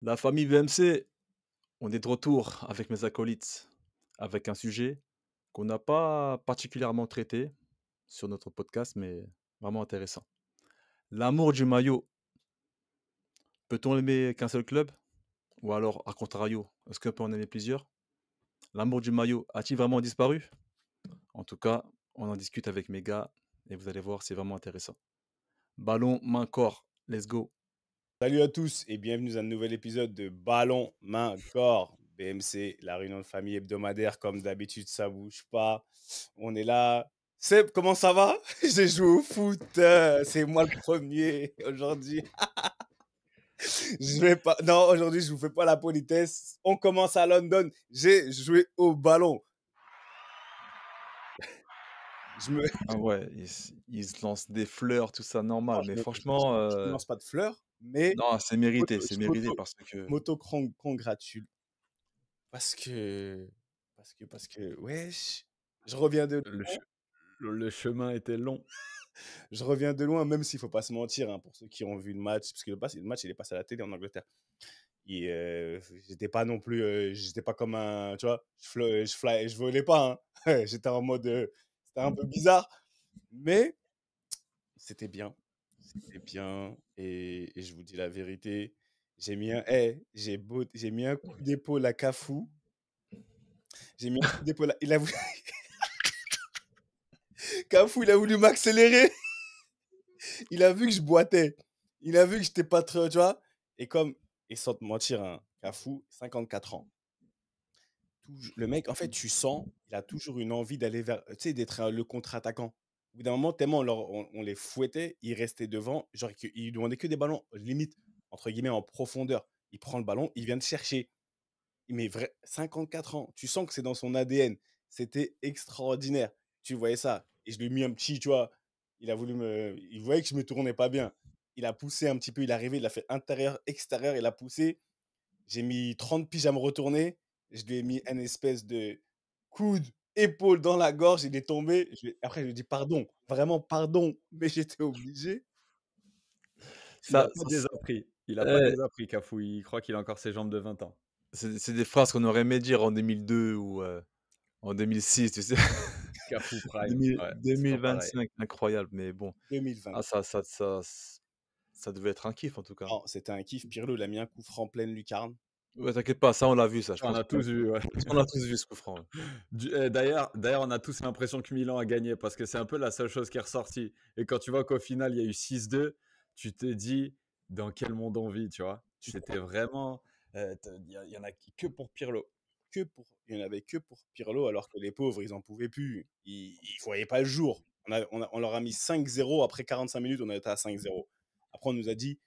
La famille BMC, on est de retour avec mes acolytes, avec un sujet qu'on n'a pas particulièrement traité sur notre podcast, mais vraiment intéressant. L'amour du maillot, peut-on aimer qu'un seul club? Ou alors, à contrario, est-ce qu'on peut en aimer plusieurs? L'amour du maillot a-t-il vraiment disparu? En tout cas, on en discute avec mes gars et vous allez voir, c'est vraiment intéressant. Ballon, main, corps, let's go. Salut à tous et bienvenue dans un nouvel épisode de Ballon, main, corps. BMC, la réunion de famille hebdomadaire, comme d'habitude, ça bouge pas. On est là. Seb, comment ça va? J'ai joué au foot. C'est moi le premier aujourd'hui. Je vais pas. Non, aujourd'hui, je vous fais pas la politesse. On commence à London. J'ai joué au ballon. Je me. Ah ouais, ils se lancent des fleurs, tout ça, Non, normal. Mais franchement, je me lance pas de fleurs, mais non, c'est je mérité parce que m'auto-congratule. Parce que, wesh, je reviens de Le loin, che le chemin était long. je reviens de loin, même s'il faut pas se mentir, hein, pour ceux qui ont vu le match, parce que le match, il est passé à la télé en Angleterre. Et j'étais pas non plus, j'étais pas comme un, tu vois, je volais pas, hein. J'étais en mode, c'était un peu bizarre, mais c'était bien, c'était bien. Et je vous dis la vérité, j'ai mis un coup d'épaule à Cafu, j'ai mis un coup d'épaule, Cafu, il a voulu m'accélérer. Il a vu que je boitais. Il a vu que j'étais pas très, tu vois. Et comme, et sans te mentir, hein, Cafu, 54 ans. Le mec, en fait, tu sens, il a toujours une envie d'aller vers, tu sais, d'être le contre-attaquant. Au bout d'un moment, tellement on les fouettait, il restait devant, genre, il lui demandait que des ballons, limite, entre guillemets, en profondeur. Il prend le ballon, il vient de chercher. Mais vrai, 54 ans, tu sens que c'est dans son ADN. C'était extraordinaire. Tu voyais ça. Et je lui ai mis un petit, tu vois, il voyait que je me tournais pas bien. Il a poussé un petit peu, il est arrivé, il a fait intérieur, extérieur, il a poussé. J'ai mis 30 piges à me retourner. Je lui ai mis un espèce de coude, épaule dans la gorge, il est tombé. Après, je lui ai dit pardon, vraiment pardon, mais j'étais obligé. Il a ça pas ça désappris. Il a pas eh, désappris Cafu, il croit qu'il a encore ses jambes de 20 ans. c'est des phrases qu'on aurait aimé dire en 2002 ou en 2006, tu sais? Cafu prime, 2000 ouais, c'est pas pareil. 2025, incroyable, mais bon. Ah 2020. ça devait être un kiff en tout cas. Non, c'était un kiff. Pirlo, il a mis un coup franc pleine lucarne. Ouais, t'inquiète pas, ça on l'a vu ça, je On pense a qu'on tous vu, ouais. on a tous vu ce coup franc, ouais. D'ailleurs, on a tous l'impression que Milan a gagné parce que c'est un peu la seule chose qui est ressortie et quand tu vois qu'au final, il y a eu 6-2, tu te dis: «Dans quel monde on vit?» tu vois? Tu C'était vraiment, te il y en a que pour Pirlo. Il y en avait que pour Pirlo, alors que les pauvres, ils en pouvaient plus. Ils voyaient pas le jour. On leur a mis 5-0 après 45 minutes, on était à 5-0. Après, on nous a dit,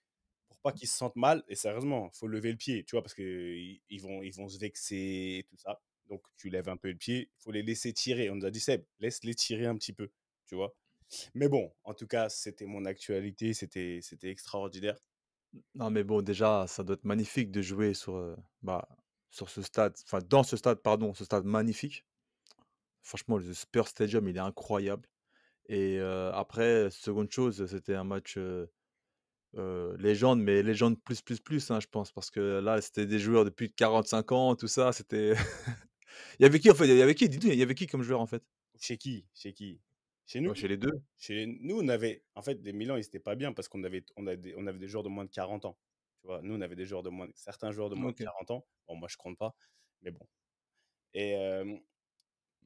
pour pas qu'ils se sentent mal, et sérieusement, faut lever le pied, tu vois, parce que ils vont se vexer et tout ça. Donc, tu lèves un peu le pied, il faut les laisser tirer. On nous a dit, Seb, laisse-les tirer un petit peu, tu vois. Mais bon, en tout cas, c'était mon actualité, c'était extraordinaire. Non mais bon, déjà, ça doit être magnifique de jouer sur, sur ce stade, enfin dans ce stade, pardon, ce stade magnifique. Franchement, le Spurs Stadium, il est incroyable et après, seconde chose, c'était un match, légende, mais légende plus, plus, plus, hein, je pense parce que là, c'était des joueurs de plus de 45 ans, tout ça, c'était il y avait qui en fait? Il y avait qui? Dis-nous, il y avait qui comme joueur en fait? Chez qui? Chez qui? Chez nous? Ouais, chez les 2. Chez nous, on avait en fait, des Milan, ils étaient pas bien parce on avait des joueurs de moins de 40 ans. Tu vois? Nous, on avait des joueurs de moins certains joueurs de moins de OK. 40 ans. Bon, moi, je compte pas, mais bon. Et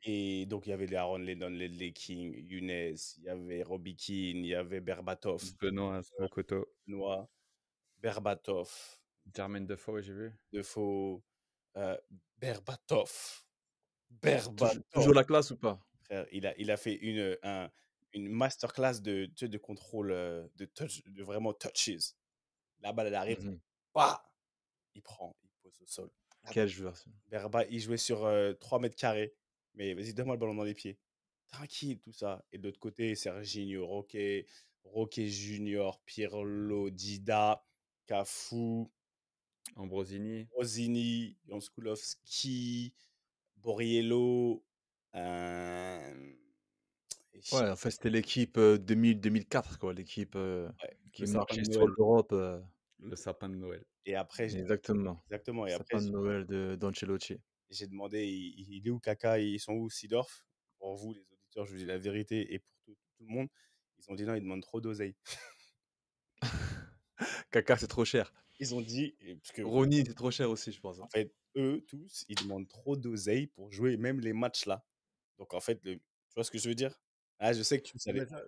et donc il y avait les Aaron Lennon, les King, Younes, il y avait Robbie Keane, il y avait Berbatov, Benoît Sakakoto, Noah, Berbatov, Jermaine Defoe, j'ai vu. Defoe, heu, Berbatov, Toujours Berbatov, la classe ou pas? frère, il a fait une masterclass de, tu sais, de contrôle, de touch, de vraiment touches. La balle, elle arrive, Mmh. bah, il prend, il pose au sol. La Quel joueur ce Berba, il jouait sur 3 mètres carrés. Mais vas-y, donne-moi le ballon dans les pieds. Tranquille, tout ça. Et de l'autre côté, Serginho, Roque Junior, Pirlo, Dida, Cafu, Ambrosini. Rosini, Janskulowski, Borriello. euh, et Ouais, en fait, c'était l'équipe, 2000-2004 quoi, l'équipe, ouais, qui le sapin marchait de sur Noël. l'Europe, Le sapin de Noël. Et après, Exactement. exactement. Et après, Sapin de Noël d'Ancelotti. j'ai demandé, il est où Kaka, ils sont où Seedorf? Pour vous, les auditeurs, je vous dis la vérité, et pour tout le monde, ils ont dit non, ils demandent trop d'oseille. Kaka, c'est trop cher. Ils ont dit, parce que Ronny, c'est trop cher aussi, je pense, en hein. fait, eux tous, ils demandent trop d'oseille pour jouer même les matchs là. Donc en fait, tu vois ce que je veux dire? Ah, je sais que tu le Non, savais. mais ça,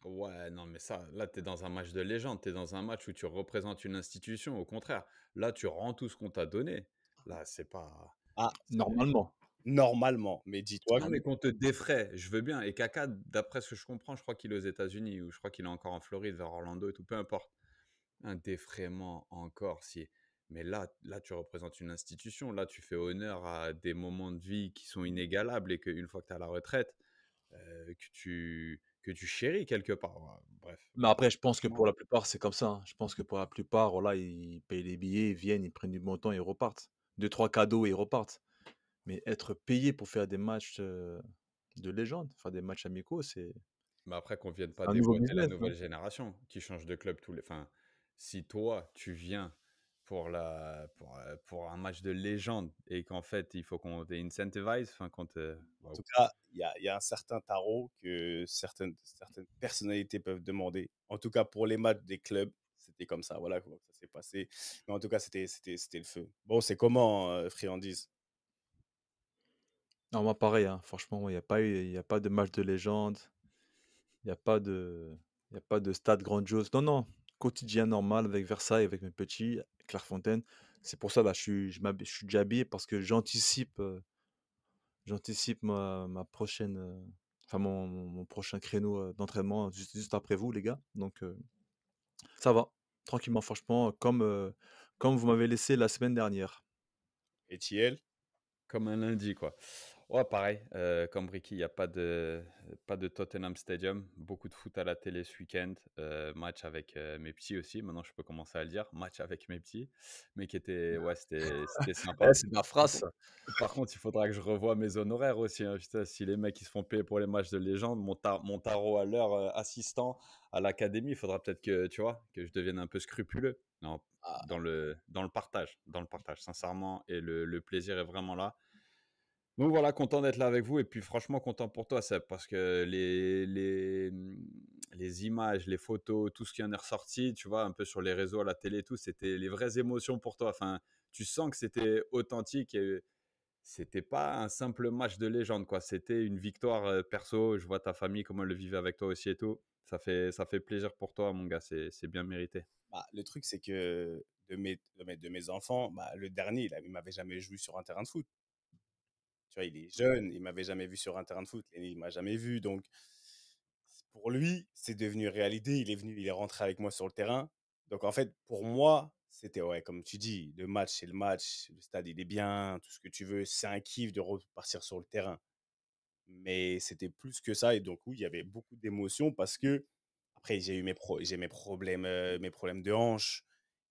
ouais, non, mais ça, là, tu es dans un match de légende, tu es dans un match où tu représentes une institution. Au contraire, là, tu rends tout ce qu'on t'a donné. Là, c'est pas. Ah, Normalement. normalement, mais dis-toi Non, que mais qu'on te défraie, je veux bien. Et Kaka, d'après ce que je comprends, je crois qu'il est aux États-Unis ou je crois qu'il est encore en Floride, vers Orlando et tout, peu importe. Un défraiement encore, si. Mais là, tu représentes une institution. Là, tu fais honneur à des moments de vie qui sont inégalables et qu'une fois que tu es à la retraite, que tu chéris quelque part. Ouais, bref, Mais après, je pense que pour franchement. la plupart, c'est comme ça, hein. Je pense que pour la plupart, voilà, ils payent les billets, ils viennent, ils prennent du bon temps, ils repartent. Deux, trois cadeaux et ils repartent. Mais être payé pour faire des matchs de légende, faire des matchs amicaux, c'est Mais après, qu'on vienne c'est pas un nouveau déboîter la business, hein. nouvelle génération qui change de club tous les. Enfin, si toi, tu viens pour un match de légende et qu'en fait, il faut qu'on t'incentivize, enfin, en tout waouh. cas, il y a un certain tarot que certaines personnalités peuvent demander. En tout cas, pour les matchs des clubs, c'était comme ça. Voilà comment ça s'est passé. Mais en tout cas, c'était le feu. Bon, c'est comment, Friandise? Non, moi, pareil, hein. Franchement, il y a pas de match de légende, il n'y a pas de, il y a pas de stade grandiose. Non, non, quotidien normal avec Versailles, avec mes petits, Clairefontaine. C'est pour ça, là, je suis déjà habillé parce que j'anticipe ma prochaine, enfin mon prochain créneau d'entraînement juste après vous, les gars. Donc, ça va, tranquillement, franchement, comme vous m'avez laissé la semaine dernière. Et Thiel? Comme un lundi, quoi. Ouais, pareil, comme Ricky, il n'y a pas de Tottenham Stadium. Beaucoup de foot à la télé ce week-end. Match avec mes petits aussi. Maintenant, je peux commencer à le dire. Match avec mes petits. Mais qui était, ouais, c'était Eh, sympa. c'est de la phrase, ça. Par contre, il faudra que je revoie mes honoraires aussi, hein. Putain, si les mecs ils se font payer pour les matchs de légende, mon tarot à l'heure assistant à l'académie, il faudra peut-être que, tu vois, que je devienne un peu scrupuleux. Non, Ah, dans le partage, sincèrement, et le plaisir est vraiment là. Donc voilà, content d'être là avec vous et puis franchement content pour toi, Seb, parce que les images, les photos, tout ce qui en est ressorti, tu vois, un peu sur les réseaux, à la télé, et tout, c'était les vraies émotions pour toi. Enfin, tu sens que c'était authentique et c'était pas un simple match de légende, quoi. C'était une victoire perso. Je vois ta famille, comment elle le vivait avec toi aussi et tout. Ça fait plaisir pour toi, mon gars. C'est bien mérité. bah, le truc, c'est que de mes enfants, bah, le dernier, il m'avait jamais vu sur un terrain de foot. Tu vois, il est jeune, il m'avait jamais vu sur un terrain de foot. L'aîné, il m'a jamais vu. Donc, pour lui, c'est devenu réalité. Il est rentré avec moi sur le terrain. Donc, en fait, pour moi, c'était, ouais, comme tu dis, le match, c'est le match. Le stade, il est bien, tout ce que tu veux. C'est un kiff de repartir sur le terrain. Mais c'était plus que ça. Et donc, oui, il y avait beaucoup d'émotions parce que, après, j'ai mes problèmes de hanche.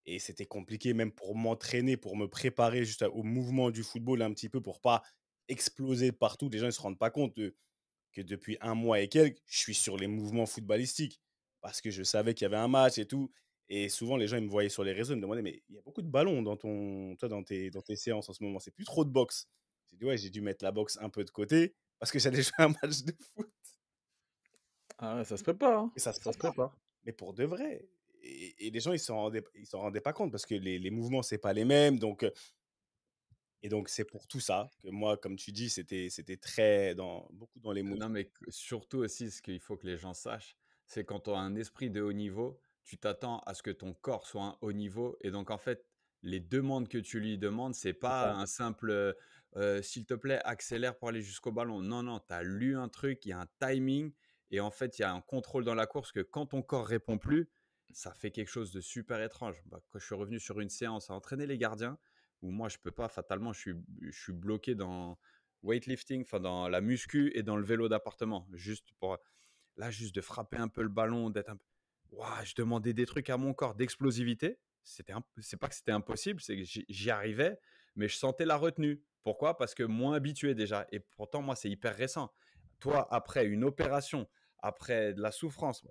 Et c'était compliqué même pour m'entraîner, pour me préparer juste au mouvement du football un petit peu, pour pas exploser partout. Les gens ne se rendent pas compte que depuis un mois et quelques, je suis sur les mouvements footballistiques parce que je savais qu'il y avait un match et tout. Et souvent, les gens ils me voyaient sur les réseaux, ils me demandaient, mais il y a beaucoup de ballons toi, dans tes séances en ce moment. C'est plus trop de boxe. J'ai dit, ouais, j'ai dû mettre la boxe un peu de côté parce que j'allais jouer un match de foot. Ah ouais, ça se prépare, hein. Et ça se Ça se prépare, prépare. mais pour de vrai. Et les gens, ils s'en rendaient pas compte parce que les mouvements, c'est pas les mêmes. Et donc, c'est pour tout ça que moi, comme tu dis, c'était beaucoup dans Non, l'émotion. mais surtout aussi, ce qu'il faut que les gens sachent, c'est quand tu as un esprit de haut niveau, tu t'attends à ce que ton corps soit un haut niveau. Et donc, en fait, les demandes que tu lui demandes, c'est C'est ça. pas un simple s'il te plaît, accélère pour aller jusqu'au ballon. Non, non, tu as lu un truc, il y a un timing. Et en fait, il y a un contrôle dans la course que quand ton corps répond plus, ça fait quelque chose de super étrange. Bah, quand je suis revenu sur une séance à entraîner les gardiens, où moi, je peux pas, fatalement, je suis bloqué dans weightlifting, enfin dans la muscu et dans le vélo d'appartement. Juste de frapper un peu le ballon, d'être un peu. Ouah, je demandais des trucs à mon corps d'explosivité. C'est pas que c'était impossible, c'est que j'y arrivais, mais je sentais la retenue. Pourquoi? Parce que moins habitué déjà. Et pourtant, moi, c'est hyper récent. Toi, après une opération, après de la souffrance,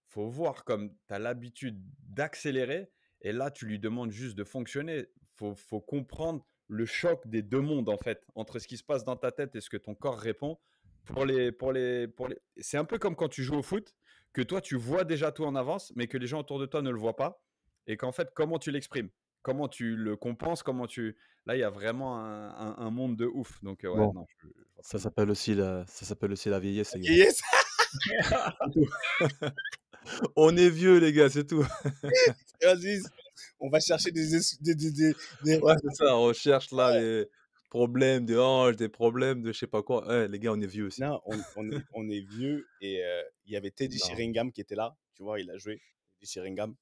faut voir comme tu as l'habitude d'accélérer Et là, tu lui demandes juste de fonctionner. Faut comprendre le choc des deux mondes, en fait, entre ce qui se passe dans ta tête et ce que ton corps répond. C'est un peu comme quand tu joues au foot, que toi, tu vois déjà tout en avance, mais que les gens autour de toi ne le voient pas. Et qu'en fait, comment tu l'exprimes? Comment tu le compenses? Là, il y a vraiment un monde de ouf. Donc, ouais, Bon, non, je vois ça très bien. s'appelle aussi la vieillesse, les gars. Yes. C'est tout. On est vieux, les gars, c'est tout. Vas-y, on va chercher des- Ouais, c'est ça, on cherche là les problèmes de hanches, des problèmes de je sais pas quoi. Ouais, les gars, on est vieux aussi. Non, on est vieux et il y avait Teddy Non. Sheringham qui était là, tu vois, il a joué, Teddy Sheringham.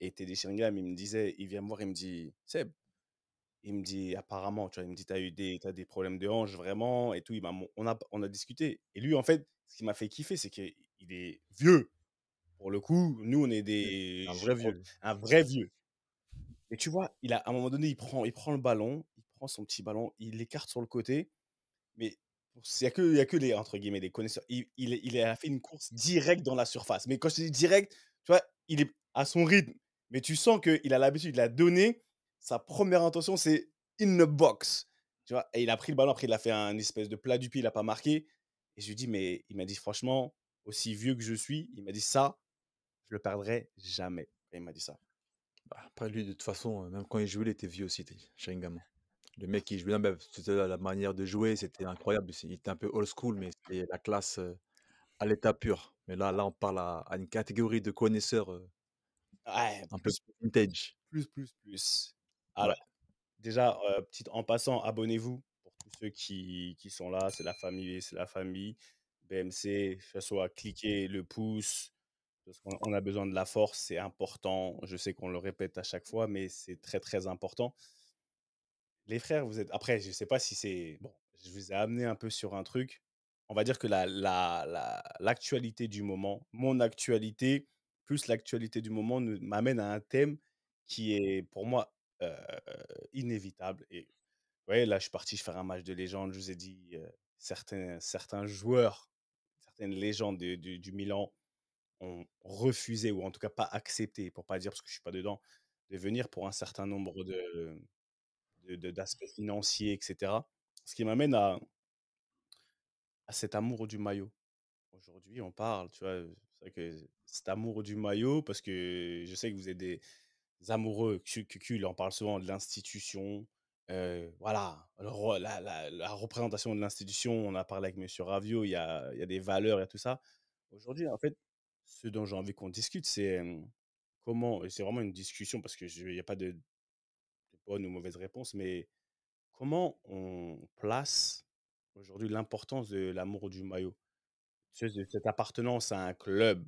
Et Teddy Sheringham, il me disait, il vient me voir, il me dit, Seb, il me dit, apparemment, tu vois, il me dit, t'as des problèmes de hanche vraiment et tout. On a discuté. Et lui, en fait, ce qui m'a fait kiffer, c'est qu'il est vieux. Pour le coup, nous, on est C'est des, un vrai vieux. un vrai vieux. Et tu vois, à un moment donné, il prend le ballon, il prend son petit ballon, il l'écarte sur le côté. Mais il y a que les, entre guillemets, des connaisseurs. Il a fait une course directe dans la surface. Mais quand je te dis direct, tu vois, il est à son rythme. Mais tu sens qu'il a l'habitude, il a donné. Sa première intention, c'est in the box. Tu vois, et il a pris le ballon, après il a fait un espèce de plat du pied, il n'a pas marqué. Et je lui dis, mais il m'a dit, franchement, aussi vieux que je suis, il m'a dit ça, je le perdrai jamais. Et il m'a dit ça. Bah, après, lui, de toute façon, même quand il jouait, il était vieux aussi, Sharingan. Le mec, il jouait, non, mais c'était la manière de jouer, c'était incroyable. Il était un peu old school, mais c'était la classe à l'état pur. Mais là, on parle à une catégorie de connaisseurs Ouais, un peu plus, plus vintage. plus. Ouais. Alors, déjà, en passant, abonnez-vous pour tous ceux qui sont là. C'est la famille, c'est la famille. BMC, que ce soit cliquer le pouce, parce qu'on on a besoin de la force, c'est important. Je sais qu'on le répète à chaque fois, mais c'est très, très important. Les frères, vous êtes. Après, je ne sais pas si c'est. Bon, je vous ai amené un peu sur un truc. On va dire que l'actualité du moment, mon actualité, plus l'actualité du moment, m'amène à un thème qui est pour moi euh, inévitable. Et ouais, là, je suis parti faire un match de légende. Je vous ai dit, certains joueurs, certaines légendes du Milan ont refusé, ou en tout cas pas accepté, pour pas dire parce que je suis pas dedans, de venir pour un certain nombre d'aspects financiers, etc. Ce qui m'amène à cet amour du maillot. Aujourd'hui, on parle, tu vois, c'est vrai que cet amour du maillot, parce que je sais que vous êtes des amoureux, il en parle souvent de l'institution. Voilà, la représentation de l'institution, on a parlé avec Monsieur Ravio, il y a des valeurs et tout ça. Aujourd'hui, en fait, ce dont j'ai envie qu'on discute, c'est comment, et c'est vraiment une discussion parce qu'il n'y a pas de bonne ou mauvaise réponse, mais comment on place aujourd'hui l'importance de l'amour du maillot, de cette appartenance à un club.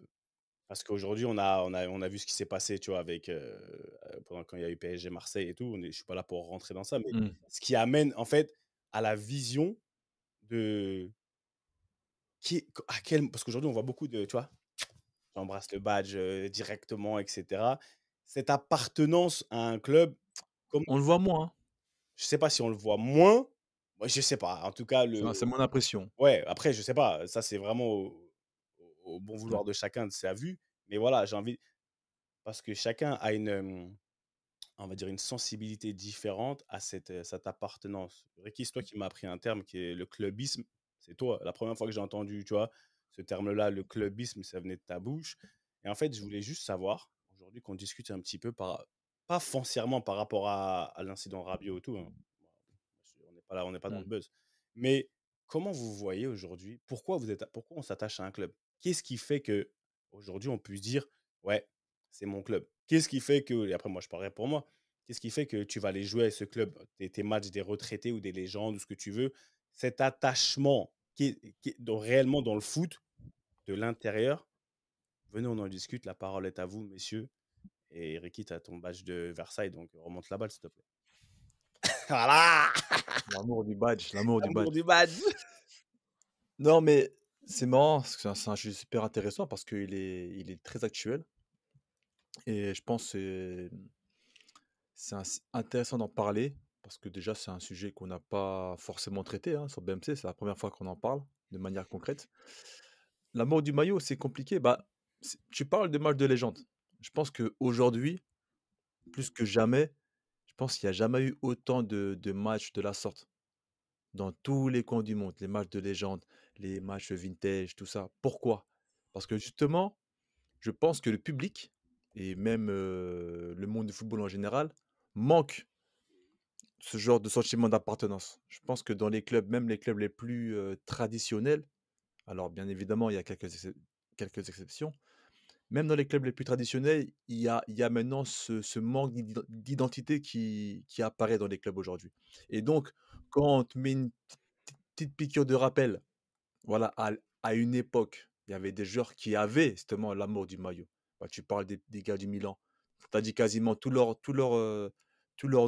Parce qu'aujourd'hui, on a vu ce qui s'est passé, tu vois, pendant quand il y a eu PSG Marseille et tout. Je ne suis pas là pour rentrer dans ça, mais Mm. ce qui amène en fait à la vision de parce qu'aujourd'hui, on voit beaucoup de, tu vois, j'embrasse le badge directement, etc. Cette appartenance à un club, comme, On le voit moins, hein. je sais pas si on le voit moins. Moi, je sais pas. En tout cas, C'est mon impression. ouais, après, je sais pas. Ça, c'est vraiment au bon Ouais. vouloir de chacun, de sa vue. Mais voilà, j'ai envie, parce que chacun a on va dire, une sensibilité différente à cette appartenance. Ricky, c'est toi qui m'as appris un terme qui est le clubisme. C'est toi. La première fois que j'ai entendu, tu vois, ce terme-là, le clubisme, ça venait de ta bouche. Et en fait, je voulais juste savoir, aujourd'hui, qu'on discute un petit peu pas foncièrement par rapport à l'incident Rabiot et tout, hein. On n'est pas là, on n'est pas dans le Mm. buzz. Mais comment vous voyez aujourd'hui, pourquoi on s'attache à un club? Qu'est-ce qui fait que aujourd'hui on puisse dire, ouais, c'est mon club? Qu'est-ce qui fait que, et après moi je parlerai pour moi, qu'est-ce qui fait que tu vas aller jouer à ce club, tes matchs des retraités ou des légendes ou ce que tu veux, cet attachement réellement dans le foot, de l'intérieur? Venez, on en discute, la parole est à vous, messieurs. Et Ricky, tu as ton badge de Versailles, donc remonte la balle, s'il te plaît. Voilà! L'amour du badge, l'amour du L'amour badge. du badge! Non, mais c'est marrant, parce que c'est un sujet super intéressant parce il est très actuel. Et je pense que intéressant d'en parler parce que déjà, c'est un sujet qu'on n'a pas forcément traité hein, sur BMC. C'est la première fois qu'on en parle de manière concrète. L'amour du maillot, c'est compliqué. Bah, tu parles de match de légende. Je pense qu'aujourd'hui, plus que jamais, je pense qu'il n'y a jamais eu autant de matchs de la sorte dans tous les coins du monde, les matchs de légende, les matchs vintage, tout ça. Pourquoi? Parce que justement, je pense que le public et même le monde du football en général manque ce genre de sentiment d'appartenance. Je pense que dans les clubs, même les clubs les plus traditionnels, alors bien évidemment, il y a quelques exceptions, même dans les clubs les plus traditionnels, il y a maintenant ce manque d'identité qui apparaît dans les clubs aujourd'hui. Et donc, quand on te met une petite piqûre de rappel, voilà, à une époque, il y avait des joueurs qui avaient justement l'amour du maillot. Bah, tu parles des gars du Milan. Tu as dit quasiment tout leur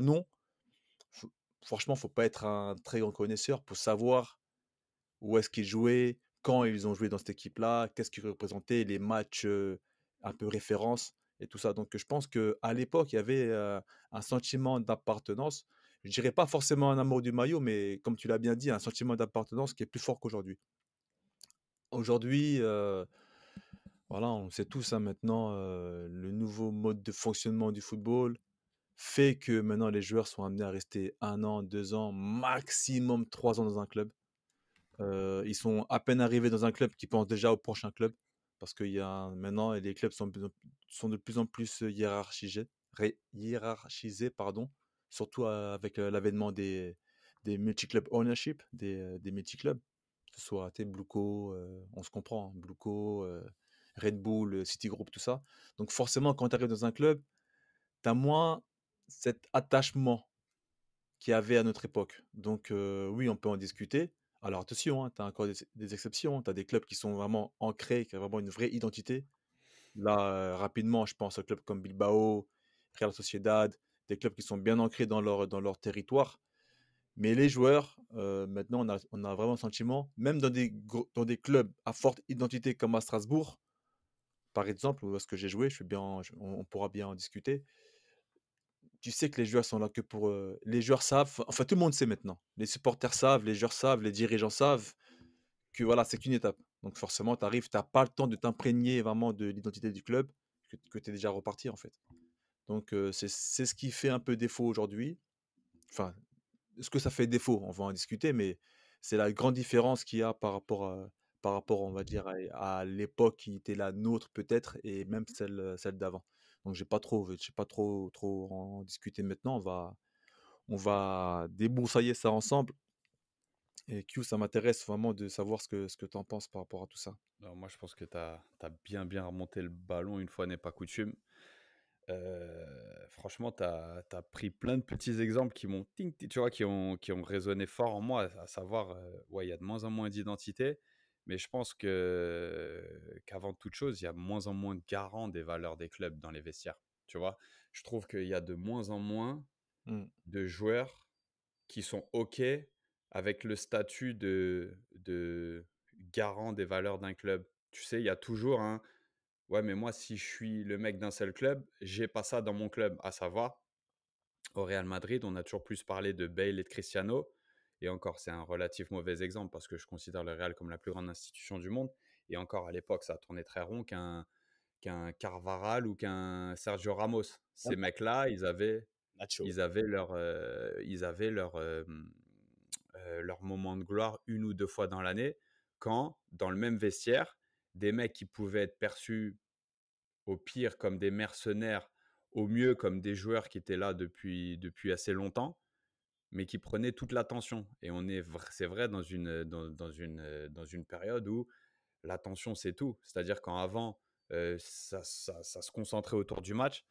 nom. Faut- Franchement, faut pas être un très grand connaisseur pour savoir où est-ce qu'ils jouaient, quand ils ont joué dans cette équipe-là, qu'est-ce qu'ils représentaient, les matchs un peu références et tout ça. Donc, je pense qu'à l'époque, il y avait un sentiment d'appartenance. Je dirais pas forcément un amour du maillot, mais comme tu l'as bien dit, un sentiment d'appartenance qui est plus fort qu'aujourd'hui. Aujourd'hui, voilà, on sait tous hein, maintenant, le nouveau mode de fonctionnement du football fait que maintenant les joueurs sont amenés à rester 1 an, 2 ans, maximum 3 ans dans un club. Ils sont à peine arrivés dans un club qu'ils pensent déjà au prochain club. Parce que maintenant, les clubs sont de plus en plus hiérarchisés, pardon, surtout avec l'avènement des multi-club ownership, des multi-clubs, que ce soit Blueco, on se comprend, hein, Blueco, Red Bull, Citigroup, tout ça. Donc forcément, quand tu arrives dans un club, tu as moins cet attachement qu'il y avait à notre époque. Donc oui, on peut en discuter. Alors attention, tu as encore des exceptions. Tu as des clubs qui sont vraiment ancrés, qui ont vraiment une vraie identité. Là, rapidement, je pense aux clubs comme Bilbao, Real Sociedad, des clubs qui sont bien ancrés dans leur territoire. Mais les joueurs, maintenant, on a vraiment le sentiment, même dans des clubs à forte identité comme à Strasbourg, par exemple, où est-ce que j'ai joué, on pourra bien en discuter. Tu sais que les joueurs sont là que pour, les joueurs savent, enfin tout le monde sait maintenant. Les supporters savent, les joueurs savent, les dirigeants savent que voilà, c'est qu'une étape. Donc forcément, tu arrives, tu as pas le temps de t'imprégner vraiment de l'identité du club, que tu es déjà reparti en fait. Donc c'est ce qui fait un peu défaut aujourd'hui. Enfin, ce que ça fait défaut, on va en discuter, mais c'est la grande différence qu'il y a par rapport, on va dire, à l'époque qui était la nôtre peut-être, et même celle d'avant. Donc j'ai pas trop en discuter maintenant. On va débroussailler ça ensemble. Et Q, ça m'intéresse vraiment de savoir ce que tu en penses par rapport à tout ça. Alors moi, je pense que tu as bien remonté le ballon une fois n'est pas coutume. Franchement, tu as pris plein de petits exemples qui m'ont, tu vois, qui ont résonné fort en moi, à savoir, ouais, il y a de moins en moins d'identité, mais je pense qu'avant toute chose, il y a de moins en moins de garants des valeurs des clubs dans les vestiaires. Tu vois, je trouve qu'il y a de moins en moins Mm. de joueurs qui sont OK avec le statut de garant des valeurs d'un club. Tu sais, il y a toujours un ouais, mais moi, si je suis le mec d'un seul club, j'ai pas ça dans mon club. À savoir, au Real Madrid, on a toujours plus parlé de Bale et de Cristiano. Et encore, c'est un relatif mauvais exemple parce que je considère le Real comme la plus grande institution du monde. Et encore, à l'époque, ça tournait très rond qu'un Carvajal ou qu'un Sergio Ramos. Ces Même mecs-là, Nacho. ils avaient leur moment de gloire une ou deux fois dans l'année, quand, dans le même vestiaire, des mecs qui pouvaient être perçus au pire comme des mercenaires, au mieux comme des joueurs qui étaient là depuis assez longtemps, mais qui prenaient toute l'attention. Et c'est vrai dans une période où l'attention, c'est tout. C'est-à-dire quand avant, ça se concentrait autour du match.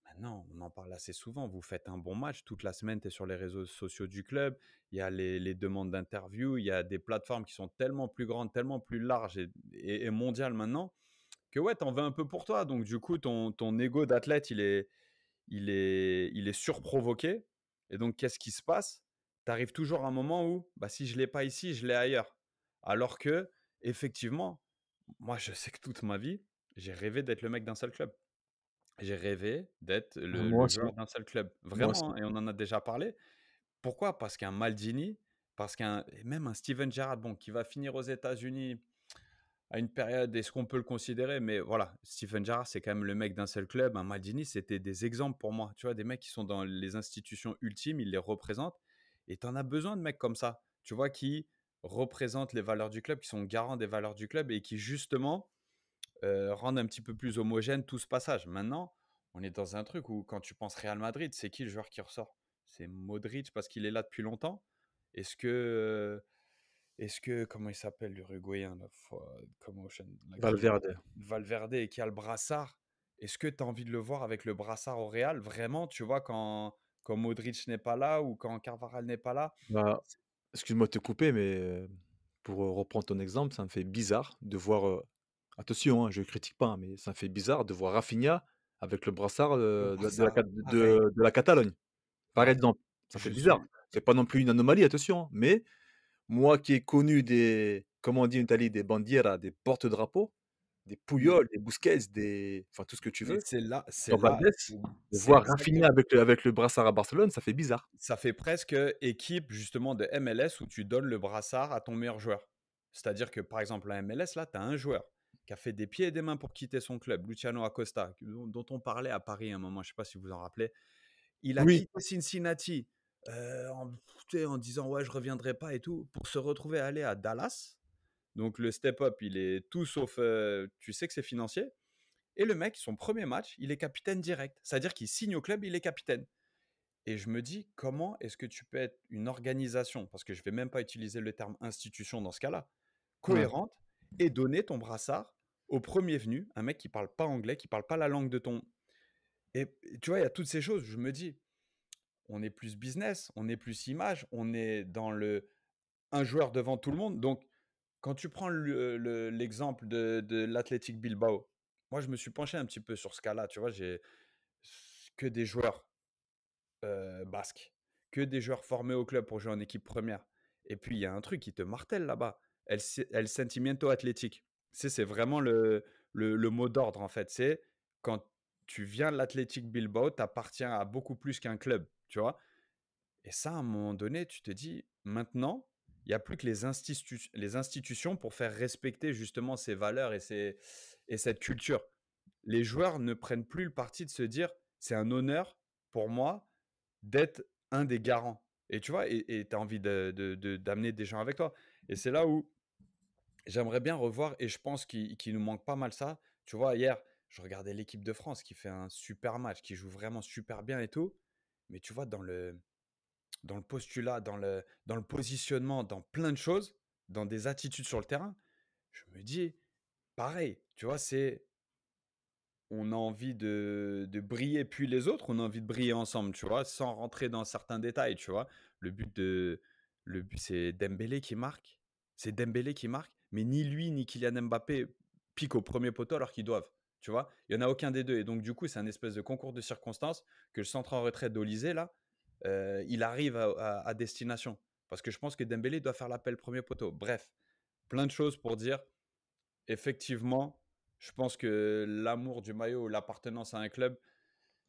Maintenant, on en parle assez souvent. Vous faites un bon match. Toute la semaine, tu es sur les réseaux sociaux du club. Il y a les demandes d'interview. Il y a des plateformes qui sont tellement plus grandes, tellement plus larges et mondiales maintenant que ouais, t'en veux un peu pour toi. Donc, du coup, ton ego d'athlète, il est surprovoqué. Et donc, qu'est-ce qui se passe? Tu arrives toujours à un moment où, bah, si je ne l'ai pas ici, je l'ai ailleurs. Alors que, effectivement, moi, je sais que toute ma vie, j'ai rêvé d'être le mec d'un seul club. J'ai rêvé d'être Moi le aussi, joueur d'un seul club. moi aussi. Vraiment, hein, et on en a déjà parlé. Pourquoi? Parce qu'un Maldini, et même un Steven Gerrard, bon, qui va finir aux États-Unis, à une période, est-ce qu'on peut le considérer? Mais voilà, Stephen Gerrard, c'est quand même le mec d'un seul club. Un Maldini, c'était des exemples pour moi. Tu vois, des mecs qui sont dans les institutions ultimes, ils les représentent. Et tu en as besoin de mecs comme ça, tu vois, qui représentent les valeurs du club, qui sont garants des valeurs du club et qui, justement, rendent un petit peu plus homogène tout ce passage. Maintenant, on est dans un truc où, quand tu penses Real Madrid, c'est qui le joueur qui ressort? C'est Modric parce qu'il est là depuis longtemps. Est-ce que, comment il s'appelle l'Uruguayen là, là, Valverde. Valverde et qui a le brassard? Est-ce que tu as envie de le voir avec le brassard au Real? Vraiment, tu vois, quand Modric n'est pas là ou quand Carvajal n'est pas là? Bah, excuse-moi de te couper, mais pour reprendre ton exemple, ça me fait bizarre de voir. Attention, hein, je critique pas, hein, mais ça me fait bizarre de voir Rafinha avec le brassard Le de la, brassard, pareil, de la Catalogne, par pareil. exemple. Ça fait Je bizarre. suis C'est pas non plus une anomalie, attention, hein, mais moi qui ai connu des, comment on dit en Italie, des bandiera, des porte-drapeaux, des mais Puyol, des Busquets, enfin tout ce que tu mais veux, c'est dans là Valdés, où de c'est voir Rafinha exactement. avec le brassard à Barcelone, ça fait bizarre. Ça fait presque équipe justement de MLS où tu donnes le brassard à ton meilleur joueur. C'est-à-dire que, par exemple, la MLS, là, tu as un joueur qui a fait des pieds et des mains pour quitter son club, Luciano Acosta, dont on parlait à Paris à un moment, je ne sais pas si vous en rappelez. Il a Oui, quitté Cincinnati tu sais, en disant ouais, je reviendrai pas et tout, pour se retrouver à aller à Dallas. Donc le step-up, il est tout sauf, tu sais que c'est financier. Et le mec, son premier match, il est capitaine direct. C'est-à-dire qu'il signe au club, il est capitaine. Et je me dis, comment est-ce que tu peux être une organisation, parce que je ne vais même pas utiliser le terme institution dans ce cas-là, ouais. cohérente, et donner ton brassard au premier venu, un mec qui ne parle pas anglais, qui ne parle pas la langue de ton... Et tu vois, il y a toutes ces choses, je me dis, on est plus business, on est plus image, on est dans le un joueur devant tout le monde. Donc, quand tu prends l'exemple de l'Athletic Bilbao, moi, je me suis penché un petit peu sur ce cas-là, tu vois, j'ai que des joueurs basque, que des joueurs formés au club pour jouer en équipe première. Et puis, il y a un truc qui te martèle là-bas, El Sentimiento Athletic. C'est vraiment le mot d'ordre, en fait. C'est quand tu viens de l'Athletic Bilbao, tu appartiens à beaucoup plus qu'un club, tu vois. Et ça, à un moment donné, tu te dis, maintenant, il n'y a plus que les institutions pour faire respecter justement ces valeurs et cette culture. Les joueurs ne prennent plus le parti de se dire, c'est un honneur pour moi d'être un des garants. Et tu vois, et tu as envie d'amener des gens avec toi. Et c'est là où j'aimerais bien revoir, et je pense qu'il nous manque pas mal ça. Tu vois, hier, je regardais l'équipe de France qui fait un super match, qui joue vraiment super bien et tout. Mais tu vois, dans le postulat, dans le positionnement, dans plein de choses, dans des attitudes sur le terrain, je me dis, pareil, tu vois, c'est on a envie de briller puis les autres, on a envie de briller ensemble, tu vois, sans rentrer dans certains détails, tu vois. Le but de le but c'est Dembélé qui marque. C'est Dembélé qui marque, mais ni lui ni Kylian Mbappé piquent au premier poteau alors qu'ils doivent, tu vois. Il y en a aucun des deux et donc du coup, c'est un espèce de concours de circonstances que le centre en retrait d'Olysée là, il arrive à destination parce que je pense que Dembélé doit faire l'appel premier poteau. Bref, plein de choses pour dire effectivement, je pense que l'amour du maillot, l'appartenance à un club,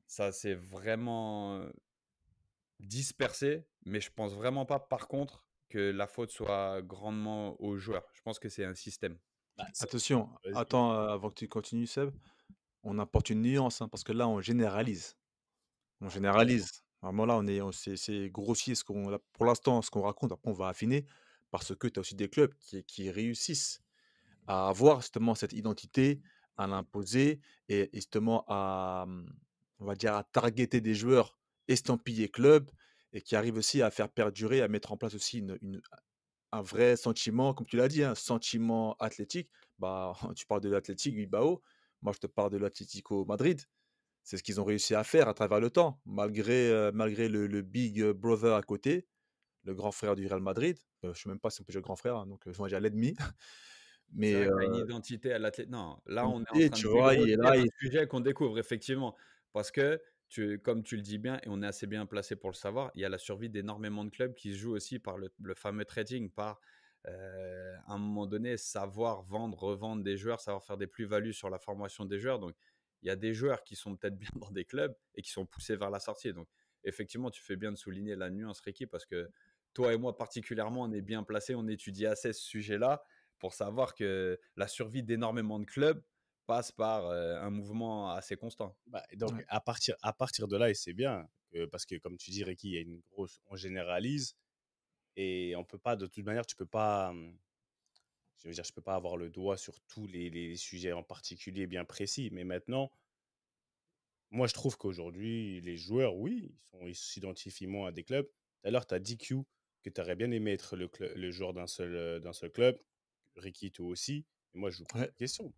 ça c'est vraiment dispersé, mais je pense vraiment pas, par contre, que la faute soit grandement aux joueurs. Je pense que c'est un système. Bah, Attention, vas-y. attends, avant que tu continues, Seb, on apporte une nuance, hein, parce que là, on généralise. On Ah, totalement. généralise. Vraiment là, c'est grossier là, pour l'instant, ce qu'on raconte. Après, on va affiner parce que tu as aussi des clubs qui réussissent à avoir justement cette identité, à l'imposer et justement à, on va dire, à targeter des joueurs estampillés club et qui arrivent aussi à faire perdurer, à mettre en place aussi un vrai sentiment, comme tu l'as dit, un sentiment athlétique. Bah, tu parles de l'Athletic Bilbao, moi je te parle de l'Atlético Madrid. C'est ce qu'ils ont réussi à faire à travers le temps, malgré le big brother à côté, le grand frère du Real Madrid. Je ne sais même pas si on peut dire grand frère, hein, donc on va dire l'ennemi. C'est Mais vrai que tu as une identité à l'athlète. Non, là, on est en et train de tu vois, il est dégrossir là, un sujet qu'on découvre, effectivement. Parce que, comme tu le dis bien, et on est assez bien placé pour le savoir, il y a la survie d'énormément de clubs qui se jouent aussi par le fameux trading, par, à un moment donné, savoir vendre, revendre des joueurs, savoir faire des plus-values sur la formation des joueurs. Donc, il y a des joueurs qui sont peut-être bien dans des clubs et qui sont poussés vers la sortie. Donc, effectivement, tu fais bien de souligner la nuance, Ricky, parce que toi et moi, particulièrement, on est bien placés, on étudie assez ce sujet-là pour savoir que la survie d'énormément de clubs passe par un mouvement assez constant. Bah, donc, Ouais. à partir de là, et c'est bien, parce que comme tu dis, Ricky, il y a une grosse, on généralise et on peut pas, de toute manière, tu peux pas, je veux dire, je peux pas avoir le doigt sur tous les sujets en particulier bien précis. Mais maintenant, moi, je trouve qu'aujourd'hui, les joueurs, oui, ils s'identifient moins à des clubs. Tout à l'heure, tu as dit Q que tu aurais bien aimé être le joueur d'un seul club. Ricky, toi aussi. Et moi, je vous pose Ouais. la question.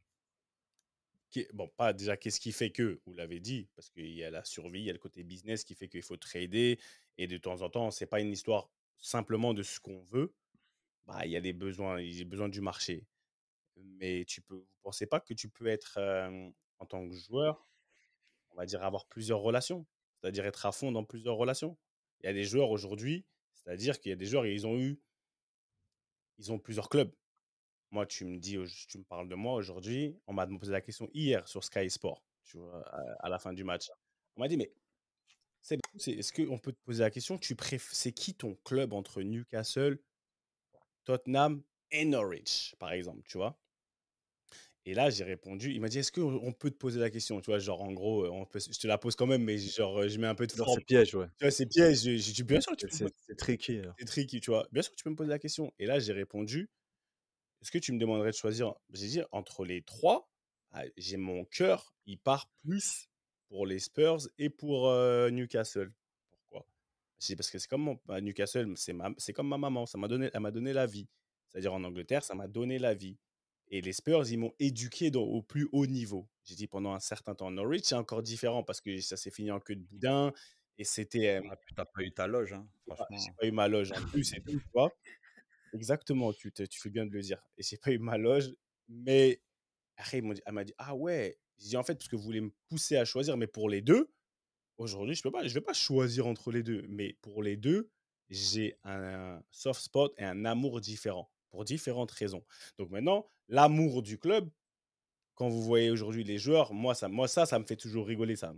Bon, pas déjà qu'est-ce qui fait que, vous l'avez dit, parce qu'il y a la survie, il y a le côté business qui fait qu'il faut trader, et de temps en temps, c'est pas une histoire simplement de ce qu'on veut, bah, il y a des besoins, il y a besoin du marché. Mais vous pensez pas que tu peux être, en tant que joueur, on va dire avoir plusieurs relations, c'est-à-dire être à fond dans plusieurs relations? Il y a des joueurs aujourd'hui, c'est-à-dire qu'il y a des joueurs, ils ont plusieurs clubs. Moi, tu me parles de moi aujourd'hui. On m'a posé la question hier sur Sky Sport, tu vois, à la fin du match. On m'a dit, mais est-ce qu'on peut te poser la question, c'est qui ton club entre Newcastle, Tottenham et Norwich, par exemple, tu vois? Et là, j'ai répondu, il m'a dit, est-ce qu'on peut te poser la question, tu vois, genre en gros, je te la pose quand même, mais genre, je mets un peu de Genre, forme. c'est piège, ouais. Tu vois, c'est piège. J'ai dit, bien sûr, tu peux me poser, C'est tricky, c'est tricky, tu vois. Bien sûr, tu peux me poser la question. Et là, j'ai répondu, est-ce que tu me demanderais de choisir? J'ai dit, entre les trois, j'ai mon cœur, il part plus pour les Spurs et pour Newcastle. Pourquoi? J'ai dit, parce que c'est comme Newcastle, c'est comme ma maman, elle m'a donné la vie. C'est-à-dire en Angleterre, ça m'a donné la vie. Et les Spurs, ils m'ont éduqué au plus haut niveau. J'ai dit pendant un certain temps. Norwich, c'est encore différent parce que ça s'est fini en queue de boudin et c'était. Ah, puis t'as pas eu ta loge, hein, J'ai franchement. pas eu ma loge en plus et tout, tu vois. Exactement, tu fais bien de le dire. Et j'ai pas eu ma loge, mais après, elle m'a dit, ah ouais. J'ai dit, en fait, parce que vous voulez me pousser à choisir, mais pour les deux, aujourd'hui, je vais pas choisir entre les deux, mais pour les deux, j'ai un soft spot et un amour différent, pour différentes raisons. Donc maintenant, l'amour du club, quand vous voyez aujourd'hui les joueurs, ça me fait toujours rigoler. Ça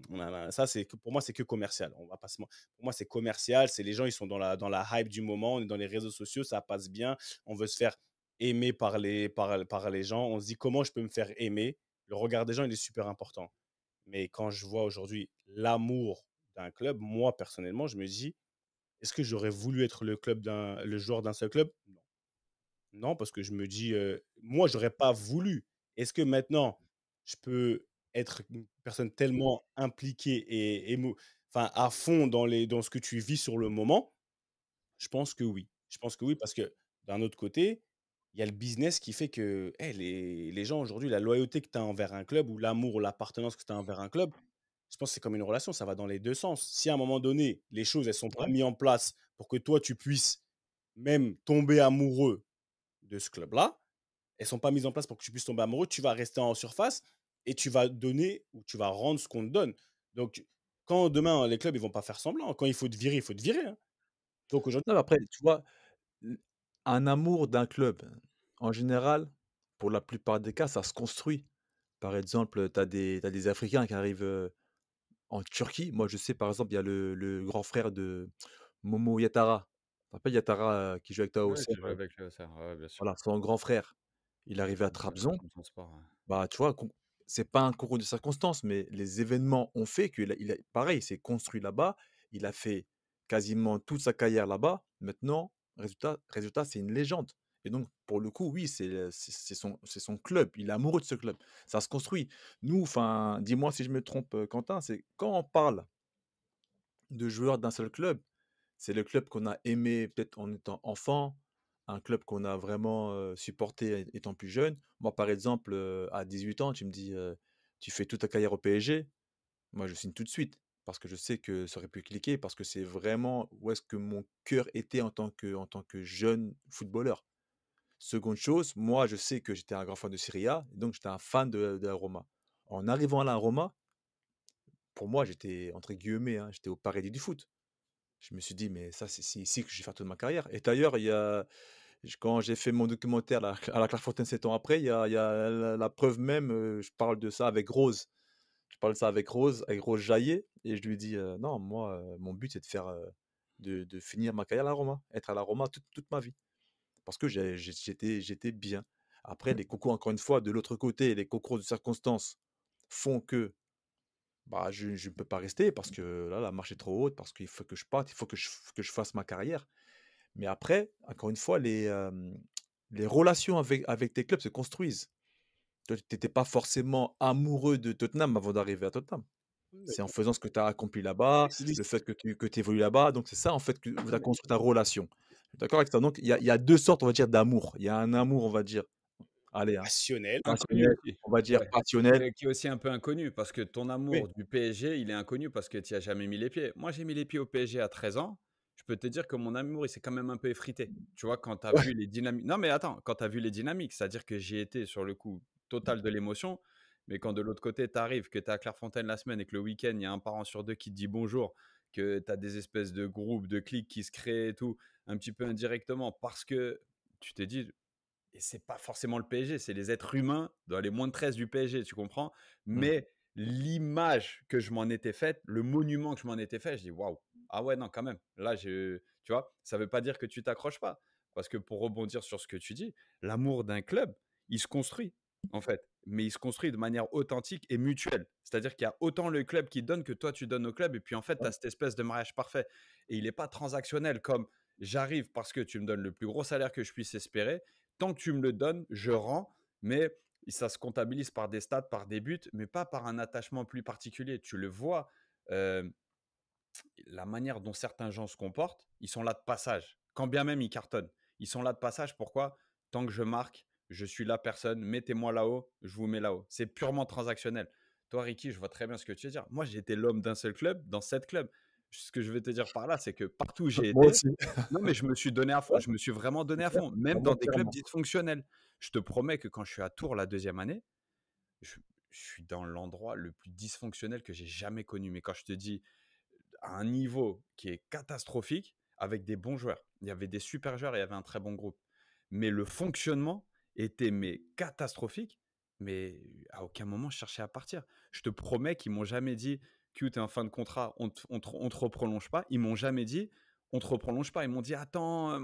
pour moi, c'est que commercial. On va pas se men- Pour moi, c'est commercial. C'est les gens, ils sont dans la hype du moment. On est dans les réseaux sociaux, ça passe bien. On veut se faire aimer par les gens. On se dit comment je peux me faire aimer. Le regard des gens, il est super important. Mais quand je vois aujourd'hui l'amour d'un club, moi personnellement, je me dis, est-ce que j'aurais voulu être le joueur d'un seul club? Non. Non, parce que je me dis, moi, j'aurais pas voulu. Est-ce que maintenant, je peux être une personne tellement impliquée et enfin, à fond dans ce que tu vis sur le moment? Je pense que oui. Je pense que oui, parce que d'un autre côté, il y a le business qui fait que les gens aujourd'hui, la loyauté que tu as envers un club ou l'amour ou l'appartenance que tu as envers un club, je pense que c'est comme une relation, ça va dans les deux sens. Si à un moment donné, les choses, elles sont pas Ouais. mises en place pour que toi, tu puisses même tomber amoureux de ce club-là, elles sont pas mises en place pour que tu puisses tomber amoureux, tu vas rester en surface et tu vas donner ou tu vas rendre ce qu'on te donne. Donc, quand demain, les clubs, ils vont pas faire semblant, quand il faut te virer, hein. Donc aujourd'hui, Non, mais après, tu vois, l un amour d'un club, en général, pour la plupart des cas, ça se construit. Par exemple, tu as des Africains qui arrivent, en Turquie. Moi, je sais, par exemple, il y a le grand frère de Momo Yatara. Tu te rappelles Yatara, qui joue avec toi au Ouais, Auxerre, qui joue avec le Auxerre, ouais, bien sûr. voilà, son grand frère. Il est arrivé à C'est fou Trabzon. comme ton sport, ouais. Bah, tu vois, c'est pas un concours de circonstances, mais les événements ont fait qu'il a pareil, il s'est construit là-bas, il a fait quasiment toute sa carrière là-bas. Maintenant, résultat, c'est une légende et donc pour le coup, oui, c'est son club, il est amoureux de ce club. Ça se construit. Nous, enfin, dis-moi si je me trompe, Quentin, c'est quand on parle de joueurs d'un seul club, c'est le club qu'on a aimé peut-être en étant enfant, un club qu'on a vraiment, supporté étant plus jeune. Moi, par exemple, à 18 ans, tu me dis, «Tu fais toute ta carrière au PSG», moi, je signe tout de suite parce que je sais que ça aurait pu cliquer, parce que c'est vraiment où est-ce que mon cœur était en tant que jeune footballeur. Seconde chose, moi, je sais que j'étais un grand fan de Serie A, donc j'étais un fan de la Roma. En arrivant à la Roma, pour moi, j'étais entre guillemets, hein, j'étais au paradis du foot. Je me suis dit: «Mais ça, c'est ici que je vais faire toute ma carrière» et d'ailleurs, il y a quand j'ai fait mon documentaire là, à la Clairefontaine 7 ans après, il y a la preuve même, je parle de ça avec Rose. Je parle de ça avec Rose Jaillet et je lui dis: «Non, moi, mon but, c'est de faire, de finir ma carrière à la Roma, être à la Roma toute ma vie». Parce que j'étais bien. Après, les concours, encore une fois, de l'autre côté, les concours de circonstances font que bah, je ne peux pas rester parce que là, la marche est trop haute, parce qu'il faut que je parte, il faut que je fasse ma carrière. Mais après, encore une fois, les relations avec tes clubs se construisent. Toi, tu n'étais pas forcément amoureux de Tottenham avant d'arriver à Tottenham. Mais C'est en faisant ce que tu as accompli là-bas, c'est dit, le fait que tu évolues là-bas. Donc, c'est ça, en fait, que vous avez construit ta relation. Je suis d'accord avec ça. Donc, il y a deux sortes, on va dire, d'amour. Il y a un amour, on va dire, allez, hein, passionnel. Inconnu passionnel, aussi. on va dire Ouais. passionnel. Qui est aussi un peu inconnu parce que ton Oui, amour du PSG, il est inconnu parce que tu y as jamais mis les pieds. Moi, j'ai mis les pieds au PSG à 13 ans. Je peux te dire que mon amour, il s'est quand même un peu effrité. Tu vois, quand tu as Ouais. vu les dynamiques. Non, mais attends, quand tu as vu les dynamiques, c'est-à-dire que j'y étais sur le coup total de l'émotion. Mais quand de l'autre côté, tu arrives, que tu es à Clairefontaine la semaine et que le week-end, il y a un parent sur deux qui te dit bonjour, que tu as des espèces de groupes, de clics qui se créent et tout, un petit peu indirectement, parce que tu t'es dit, et c'est pas forcément le PSG, c'est les êtres humains dans les moins de 13 du PSG, tu comprends? Mmh. Mais l'image que je m'en étais faite, le monument que je m'en étais fait, je dis waouh, ah ouais, non, quand même. Là, tu vois, ça veut pas dire que tu t'accroches pas. Parce que pour rebondir sur ce que tu dis, l'amour d'un club, il se construit, en fait. Mais il se construit de manière authentique et mutuelle. C'est-à-dire qu'il y a autant le club qui donne que toi, tu donnes au club. Et puis, en fait, tu as cette espèce de mariage parfait. Et il n'est pas transactionnel comme j'arrive parce que tu me donnes le plus gros salaire que je puisse espérer. Tant que tu me le donnes, je rends, mais ça se comptabilise par des stats, par des buts, mais pas par un attachement plus particulier. Tu le vois, euh, la manière dont certains gens se comportent, ils sont là de passage. Quand bien même ils cartonnent, ils sont là de passage. Pourquoi? Tant que je marque, je suis la personne, mettez-moi là-haut, je vous mets là-haut. C'est purement transactionnel. Toi, Ricky, je vois très bien ce que tu veux dire. Moi, j'ai été l'homme d'un seul club, dans 7 clubs. Ce que je veux te dire par là, c'est que partout où j'ai Moi été, aussi. non, mais je me suis donné à fond. Ouais, Je me suis vraiment c'est donné à clair. fond, même Moi, dans des clubs clairement. dysfonctionnels. Je te promets que quand je suis à Tours la deuxième année, je, je suis dans l'endroit le plus dysfonctionnel que j'ai jamais connu. Mais quand je te dis à un niveau qui est catastrophique, avec des bons joueurs, il y avait des super joueurs et il y avait un très bon groupe. Mais le fonctionnement était catastrophique. Mais à aucun moment je cherchais à partir. Je te promets qu'ils m'ont jamais dit Q, t'es en fin de contrat, on te reprolonge pas. Ils m'ont jamais dit on te reprolonge pas. Ils m'ont dit attends,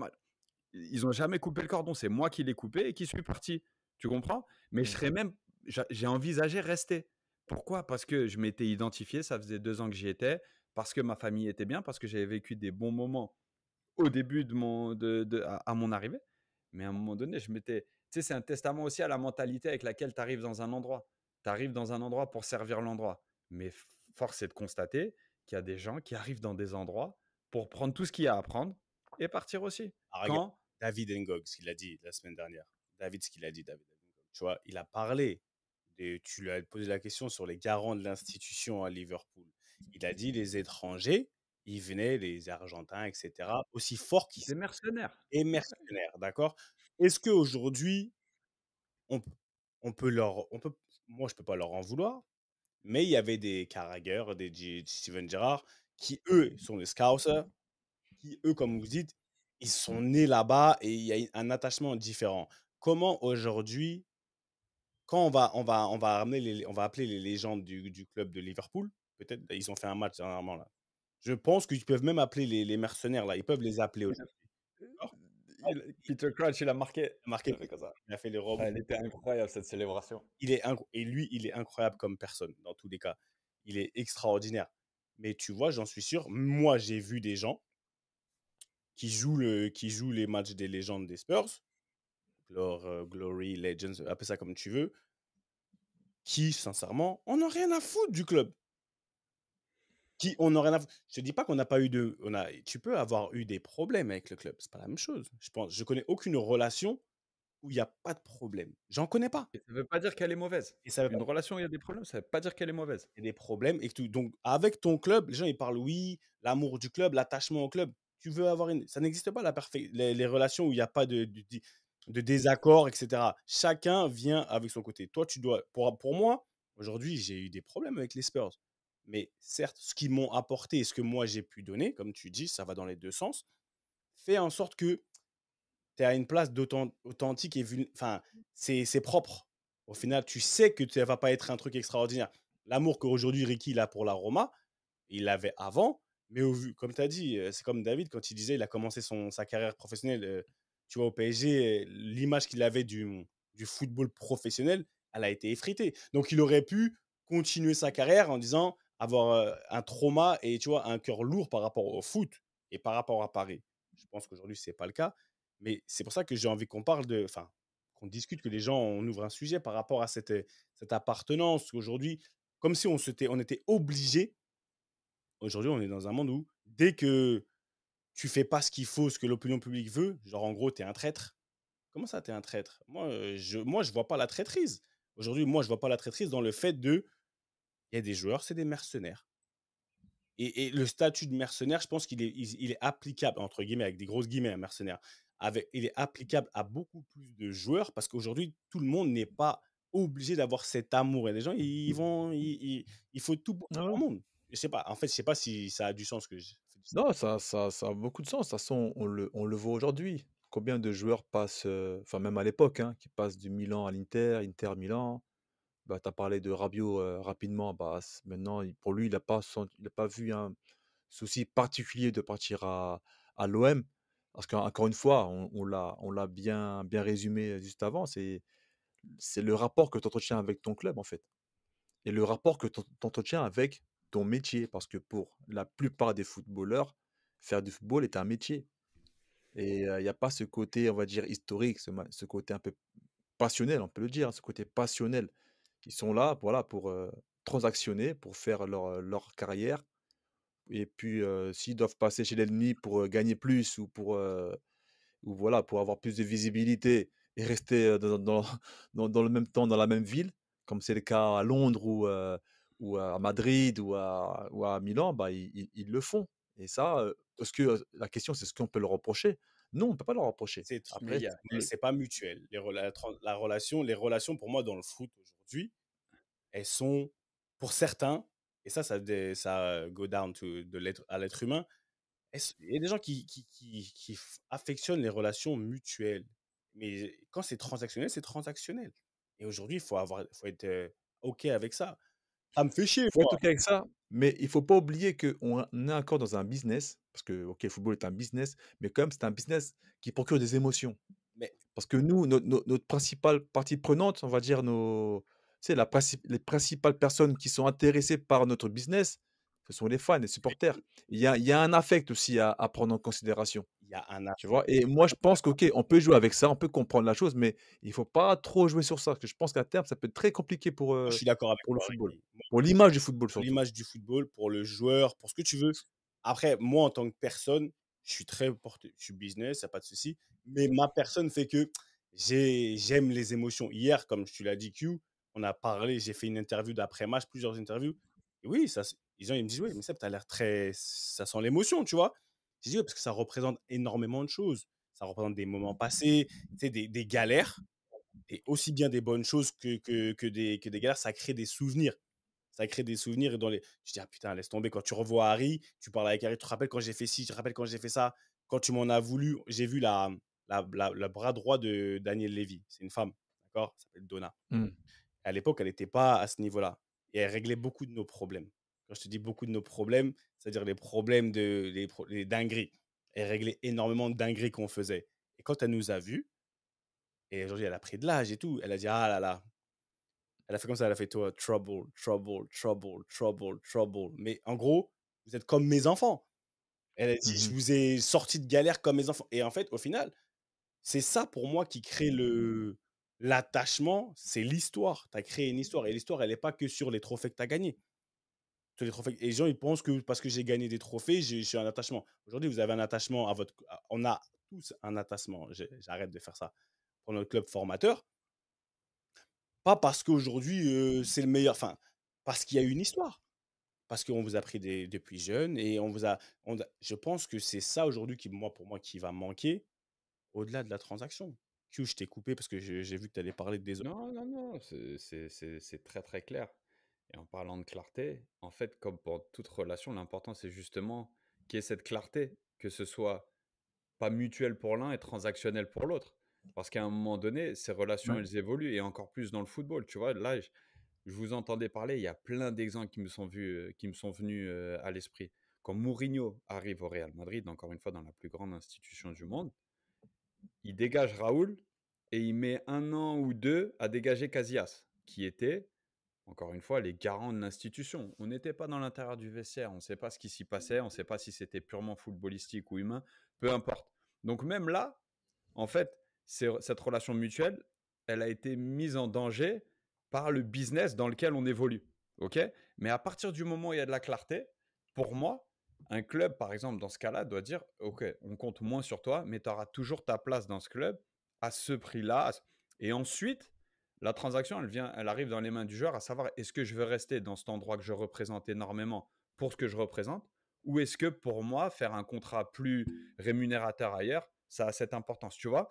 ils ont jamais coupé le cordon. C'est moi qui l'ai coupé et qui suis parti. Tu comprends? Mais je Mmh. serais même, j'ai envisagé rester. Pourquoi? Parce que je m'étais identifié, ça faisait 2 ans que j'y étais, parce que ma famille était bien, parce que j'avais vécu des bons moments au début à mon arrivée. Mais à un moment donné, je m'étais. Tu sais, c'est un testament aussi à la mentalité avec laquelle tu arrives dans un endroit. Tu arrives dans un endroit pour servir l'endroit. Mais force est de constater qu'il y a des gens qui arrivent dans des endroits pour prendre tout ce qu'il y a à prendre et partir aussi. ah, regarde, Quand David Ngog, ce qu'il a dit la semaine dernière. David, ce qu'il a dit, David Ngog. Tu vois, il a parlé, tu lui as posé la question sur les garants de l'institution à Liverpool. Il a dit les étrangers, ils venaient, les Argentins, etc., aussi forts qu'ils des sont, mercenaires. et mercenaires, d'accord? Est-ce qu'aujourd'hui, on, on peut moi, je peux pas leur en vouloir, mais il y avait des Carragher, des Steven Gerrard, qui, eux, sont des Scousers, qui, eux, comme vous dites, ils sont nés là-bas et il y a un attachement différent. Comment aujourd'hui, quand on va appeler les légendes du club de Liverpool, peut-être, ils ont fait un match dernièrement là. Je pense qu'ils peuvent même appeler les mercenaires là, ils peuvent les appeler aussi. D'accord. Ah, Peter Crouch, il a marqué. il a marqué, Il a fait comme ça. il a fait les robes. Ah, elle était incroyable cette célébration. Et lui, il est incroyable comme personne dans tous les cas. Il est extraordinaire. Mais tu vois, j'en suis sûr, moi j'ai vu des gens qui jouent les matchs des légendes des Spurs, Glory, Legends, appelle ça comme tu veux, qui, sincèrement, on n'a rien à foutre du club. Qui, on n'a rien à foutre. Je te dis pas qu'on n'a pas eu tu peux avoir eu des problèmes avec le club. C'est pas la même chose. Je connais aucune relation où il n'y a pas de problème. J'en connais pas. Et ça ne veut pas dire qu'elle est mauvaise. Et ça veut pas Une relation où il y a des problèmes, ça ne veut pas dire qu'elle est mauvaise. y a des problèmes et que donc, avec ton club, les gens, ils parlent, oui, l'amour du club, l'attachement au club. Tu veux avoir ça n'existe pas, les relations où il n'y a pas de désaccord, etc. Chacun vient avec son côté. Toi, pour moi, aujourd'hui, j'ai eu des problèmes avec les Spurs. Mais certes, ce qu'ils m'ont apporté et ce que moi j'ai pu donner, comme tu dis, ça va dans les deux sens, fait en sorte que tu es à une place authentique et enfin, c'est propre. Au final, tu sais que ça va pas être un truc extraordinaire. L'amour qu'aujourd'hui Ricky il a pour la Roma, il l'avait avant, mais comme tu as dit, c'est comme David quand il disait il a commencé sa carrière professionnelle, tu vois, au PSG, l'image qu'il avait du du football professionnel, elle a été effritée. Donc, il aurait pu continuer sa carrière en disant avoir un trauma et tu vois, un cœur lourd par rapport au foot et par rapport à Paris. Je pense qu'aujourd'hui, ce n'est pas le cas. Mais c'est pour ça que j'ai envie qu'on parle de, enfin, qu'on discute, que les gens, on ouvre un sujet par rapport à cette appartenance. Aujourd'hui, comme si on était obligé. Aujourd'hui, on est dans un monde où dès que tu fais pas ce qu'il faut, ce que l'opinion publique veut, genre en gros, tu es un traître. Comment ça, tu es un traître? Moi, je vois pas la traîtrise. Aujourd'hui, moi, je vois pas la traîtrise dans le fait de il y a des joueurs, c'est des mercenaires. Et le statut de mercenaire, je pense qu'il est applicable, entre guillemets, avec des grosses guillemets, un mercenaire. Il est applicable à beaucoup plus de joueurs parce qu'aujourd'hui, tout le monde n'est pas obligé d'avoir cet amour. Et les gens, il faut tout pour tout Ah ouais. le monde. Je sais pas. En fait, je sais pas si ça a du sens que je fais du Non, ça a beaucoup de sens. De toute façon, on le voit aujourd'hui. Combien de joueurs passent, enfin même à l'époque, hein, qui passent du Milan à l'Inter, Inter Milan. Bah, tu as parlé de Rabiot, rapidement, bah, maintenant pour lui, il a pas vu un souci particulier de partir à l'OM. Parce qu'encore une fois, on l'a bien résumé, juste avant, c'est le rapport que tu entretiens avec ton club, en fait, et le rapport que tu entretiens avec ton métier. Parce que pour la plupart des footballeurs, faire du football est un métier, et il y a pas ce côté, on va dire, historique, ce côté un peu passionnel, on peut le dire, hein, ce côté passionnel. Ils sont là, voilà, pour, transactionner, pour faire leur carrière, et puis, s'ils doivent passer chez l'ennemi pour, gagner plus, ou voilà, pour avoir plus de visibilité et rester, dans le même temps, dans la même ville, comme c'est le cas à Londres, ou à Madrid, ou à Milan, bah, ils le font, et ça, est-ce que, la question, c'est: «Est-ce qu'on peut le reprocher?» Non, on ne peut pas le reprocher. Mais Après, mais c'est pas mutuel. Les relations pour moi dans le foot aujourd'hui, elles sont pour certains, et ça go down à l'être humain. Il y a des gens qui affectionnent les relations mutuelles. Mais quand c'est transactionnel, c'est transactionnel. Et aujourd'hui, faut être OK avec ça. Ça me fait chier, faut moi. être OK avec ça, mais il faut pas oublier qu'on est encore dans un business, parce que, OK, le football est un business, mais quand même, c'est un business qui procure des émotions. Mais Parce que nous, notre principale partie prenante, on va dire, tu sais, les principales personnes qui sont intéressées par notre business, ce sont les fans, les supporters. Il y a un affect aussi à prendre en considération, il y a un tu vois? Et moi, je pense qu'OK, on peut jouer avec ça, on peut comprendre la chose, mais il faut pas trop jouer sur ça, parce que je pense qu'à terme, ça peut être très compliqué je suis d'accord avec pour le toi, football, Rémi. pour l'image du football Pour surtout. l'image du football, pour le joueur, pour ce que tu veux. Après, moi, en tant que personne, je suis très porté, je suis business, il y a pas de souci. Mais ma personne fait que j'aime les émotions. Hier, comme tu l'as dit, Q, on a parlé, j'ai fait une interview d'après-match, plusieurs interviews. Et oui, les gens, ils me disent, oui, mais ça, tu as l'air très. Ça sent l'émotion, tu vois. J'ai dit, ouais, parce que ça représente énormément de choses. Ça représente des moments passés, tu sais, des galères, et aussi bien des bonnes choses que des galères, ça crée des souvenirs. Ça crée des souvenirs. Et je dis, ah putain, laisse tomber. Quand tu revois Harry, tu parles avec Harry, tu te rappelles quand j'ai fait ci, tu te rappelles quand j'ai fait ça. Quand tu m'en as voulu, j'ai vu le bras droit de Daniel Levy. C'est une femme, d'accord? Elle s'appelle Donna. Mmh. À l'époque, elle n'était pas à ce niveau-là. Et elle réglait beaucoup de nos problèmes. Quand je te dis beaucoup de nos problèmes, c'est-à-dire les problèmes les dingueries. Elle réglait énormément de dingueries qu'on faisait. Et quand elle nous a vus, et aujourd'hui, elle a pris de l'âge et tout, elle a dit, ah là là, elle a fait comme ça, elle a fait toi, trouble, trouble, trouble, trouble, trouble. Mais en gros, vous êtes comme mes enfants. Elle a dit, je Mmh. vous ai sorti de galère comme mes enfants. Et en fait, au final, c'est ça pour moi qui crée l'attachement, c'est l'histoire. Tu as créé une histoire. Et l'histoire, elle n'est pas que sur les trophées que tu as gagnés. Sur les trophées. Et les gens, ils pensent que parce que j'ai gagné des trophées, je suis un attachement. Aujourd'hui, vous avez un attachement On a tous un attachement. J'arrête de faire ça. Pour notre club formateur. Pas parce qu'aujourd'hui, c'est le meilleur. Enfin, parce qu'il y a une histoire. Parce qu'on vous a pris depuis jeune et je pense que c'est ça aujourd'hui pour moi, qui va manquer au-delà de la transaction. Q, je t'ai coupé parce que j'ai vu que tu allais parler des autres. Non, non, non, c'est très très clair. Et en parlant de clarté, en fait, comme pour toute relation, l'important c'est justement qu'il y ait cette clarté, que ce soit pas mutuel pour l'un et transactionnel pour l'autre. Parce qu'à un moment donné, ces relations, Ouais. elles évoluent et encore plus dans le football. Tu vois, là, je vous entendais parler, il y a plein d'exemples qui me sont venus à l'esprit. Quand Mourinho arrive au Real Madrid, encore une fois dans la plus grande institution du monde, il dégage Raoul et il met 1 an ou 2 à dégager Casillas, qui était, encore une fois, les garants de l'institution. On n'était pas dans l'intérieur du vestiaire, on ne sait pas ce qui s'y passait, on ne sait pas si c'était purement footballistique ou humain, peu importe. Donc même là, en fait, cette relation mutuelle, elle a été mise en danger par le business dans lequel on évolue. OK? Mais à partir du moment où il y a de la clarté, pour moi, un club, par exemple, dans ce cas-là, doit dire, OK, on compte moins sur toi, mais tu auras toujours ta place dans ce club à ce prix-là. Et ensuite, la transaction, elle arrive dans les mains du joueur, à savoir, est-ce que je veux rester dans cet endroit que je représente énormément pour ce que je représente, ou est-ce que pour moi, faire un contrat plus rémunérateur ailleurs, ça a cette importance, tu vois?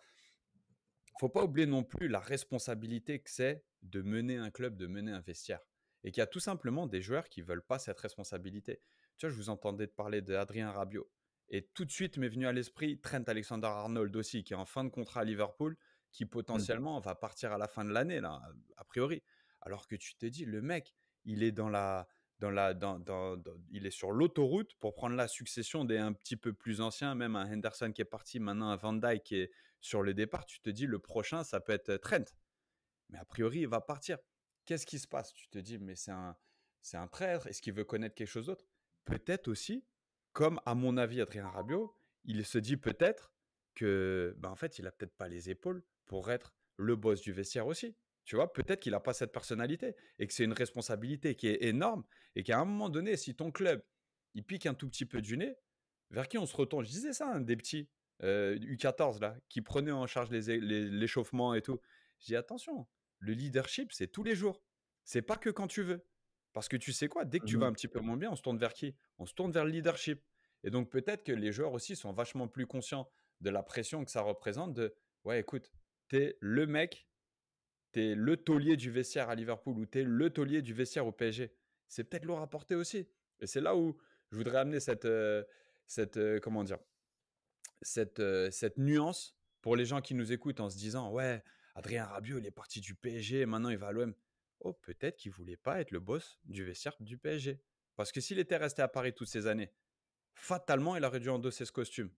Faut pas oublier non plus la responsabilité que c'est de mener un club, de mener un vestiaire. Et qu'il y a tout simplement des joueurs qui veulent pas cette responsabilité. Tu vois, je vous entendais parler d'Adrien Rabiot. Et tout de suite m'est venu à l'esprit Trent Alexander-Arnold aussi, qui est en fin de contrat à Liverpool, qui Mmh. potentiellement va partir à la fin de l'année, là, a priori. Alors que tu te dis, le mec, il est il est sur l'autoroute pour prendre la succession des un petit peu plus anciens, même un Henderson qui est parti, maintenant un Van Dijk qui est sur le départ, tu te dis le prochain, ça peut être Trent. Mais a priori, il va partir. Qu'est-ce qui se passe? Tu te dis, mais c'est un traître. Est-ce qu'il veut connaître quelque chose d'autre? Peut-être aussi, comme à mon avis, Adrien Rabiot, il se dit peut-être que, ben, en fait, il a peut-être pas les épaules pour être le boss du vestiaire aussi. Tu vois, peut-être qu'il n'a pas cette personnalité et que c'est une responsabilité qui est énorme et qu'à un moment donné, si ton club, il pique un tout petit peu du nez, vers qui on se retourne? Je disais ça, hein, des petits U14 là, qui prenaient en charge l'échauffement et tout. Je dis attention, le leadership, c'est tous les jours. C'est pas que quand tu veux. Parce que tu sais quoi, dès que tu vas Mmh. un petit peu moins bien, on se tourne vers qui? On se tourne vers le leadership. Et donc peut-être que les joueurs aussi sont vachement plus conscients de la pression que ça représente de ouais, écoute, t'es le mec, t'es le taulier du vestiaire à Liverpool ou t'es le taulier du vestiaire au PSG. C'est peut-être lourd à porter aussi. Et c'est là où je voudrais amener comment dire, cette nuance pour les gens qui nous écoutent en se disant ouais, Adrien Rabiot, il est parti du PSG, maintenant il va à l'OM. Oh, peut-être qu'il voulait pas être le boss du vestiaire du PSG. Parce que s'il était resté à Paris toutes ces années, fatalement, il aurait dû endosser ce costume.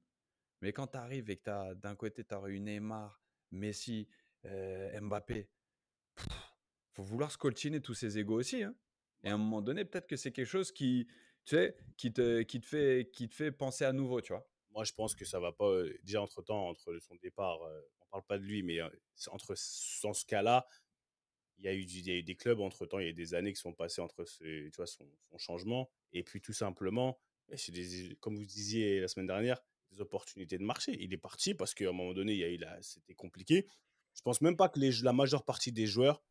Mais quand tu arrives et que d'un côté, tu aurais eu Neymar, Messi, Mbappé, faut vouloir scoltiner tous ces égos aussi, hein. Et à un moment donné, peut-être que c'est quelque chose qui, tu sais, qui te fait penser à nouveau, tu vois. Moi, je pense que ça va pas. Déjà, entre-temps, entre son départ, on parle pas de lui, mais dans ce cas-là, il y a eu des clubs entre-temps, il y a eu des années qui sont passées entre tu vois, son changement. Et puis, tout simplement, comme vous disiez la semaine dernière, des opportunités de marché. Il est parti parce qu'à un moment donné, c'était compliqué. Je pense même pas que la majeure partie des joueurs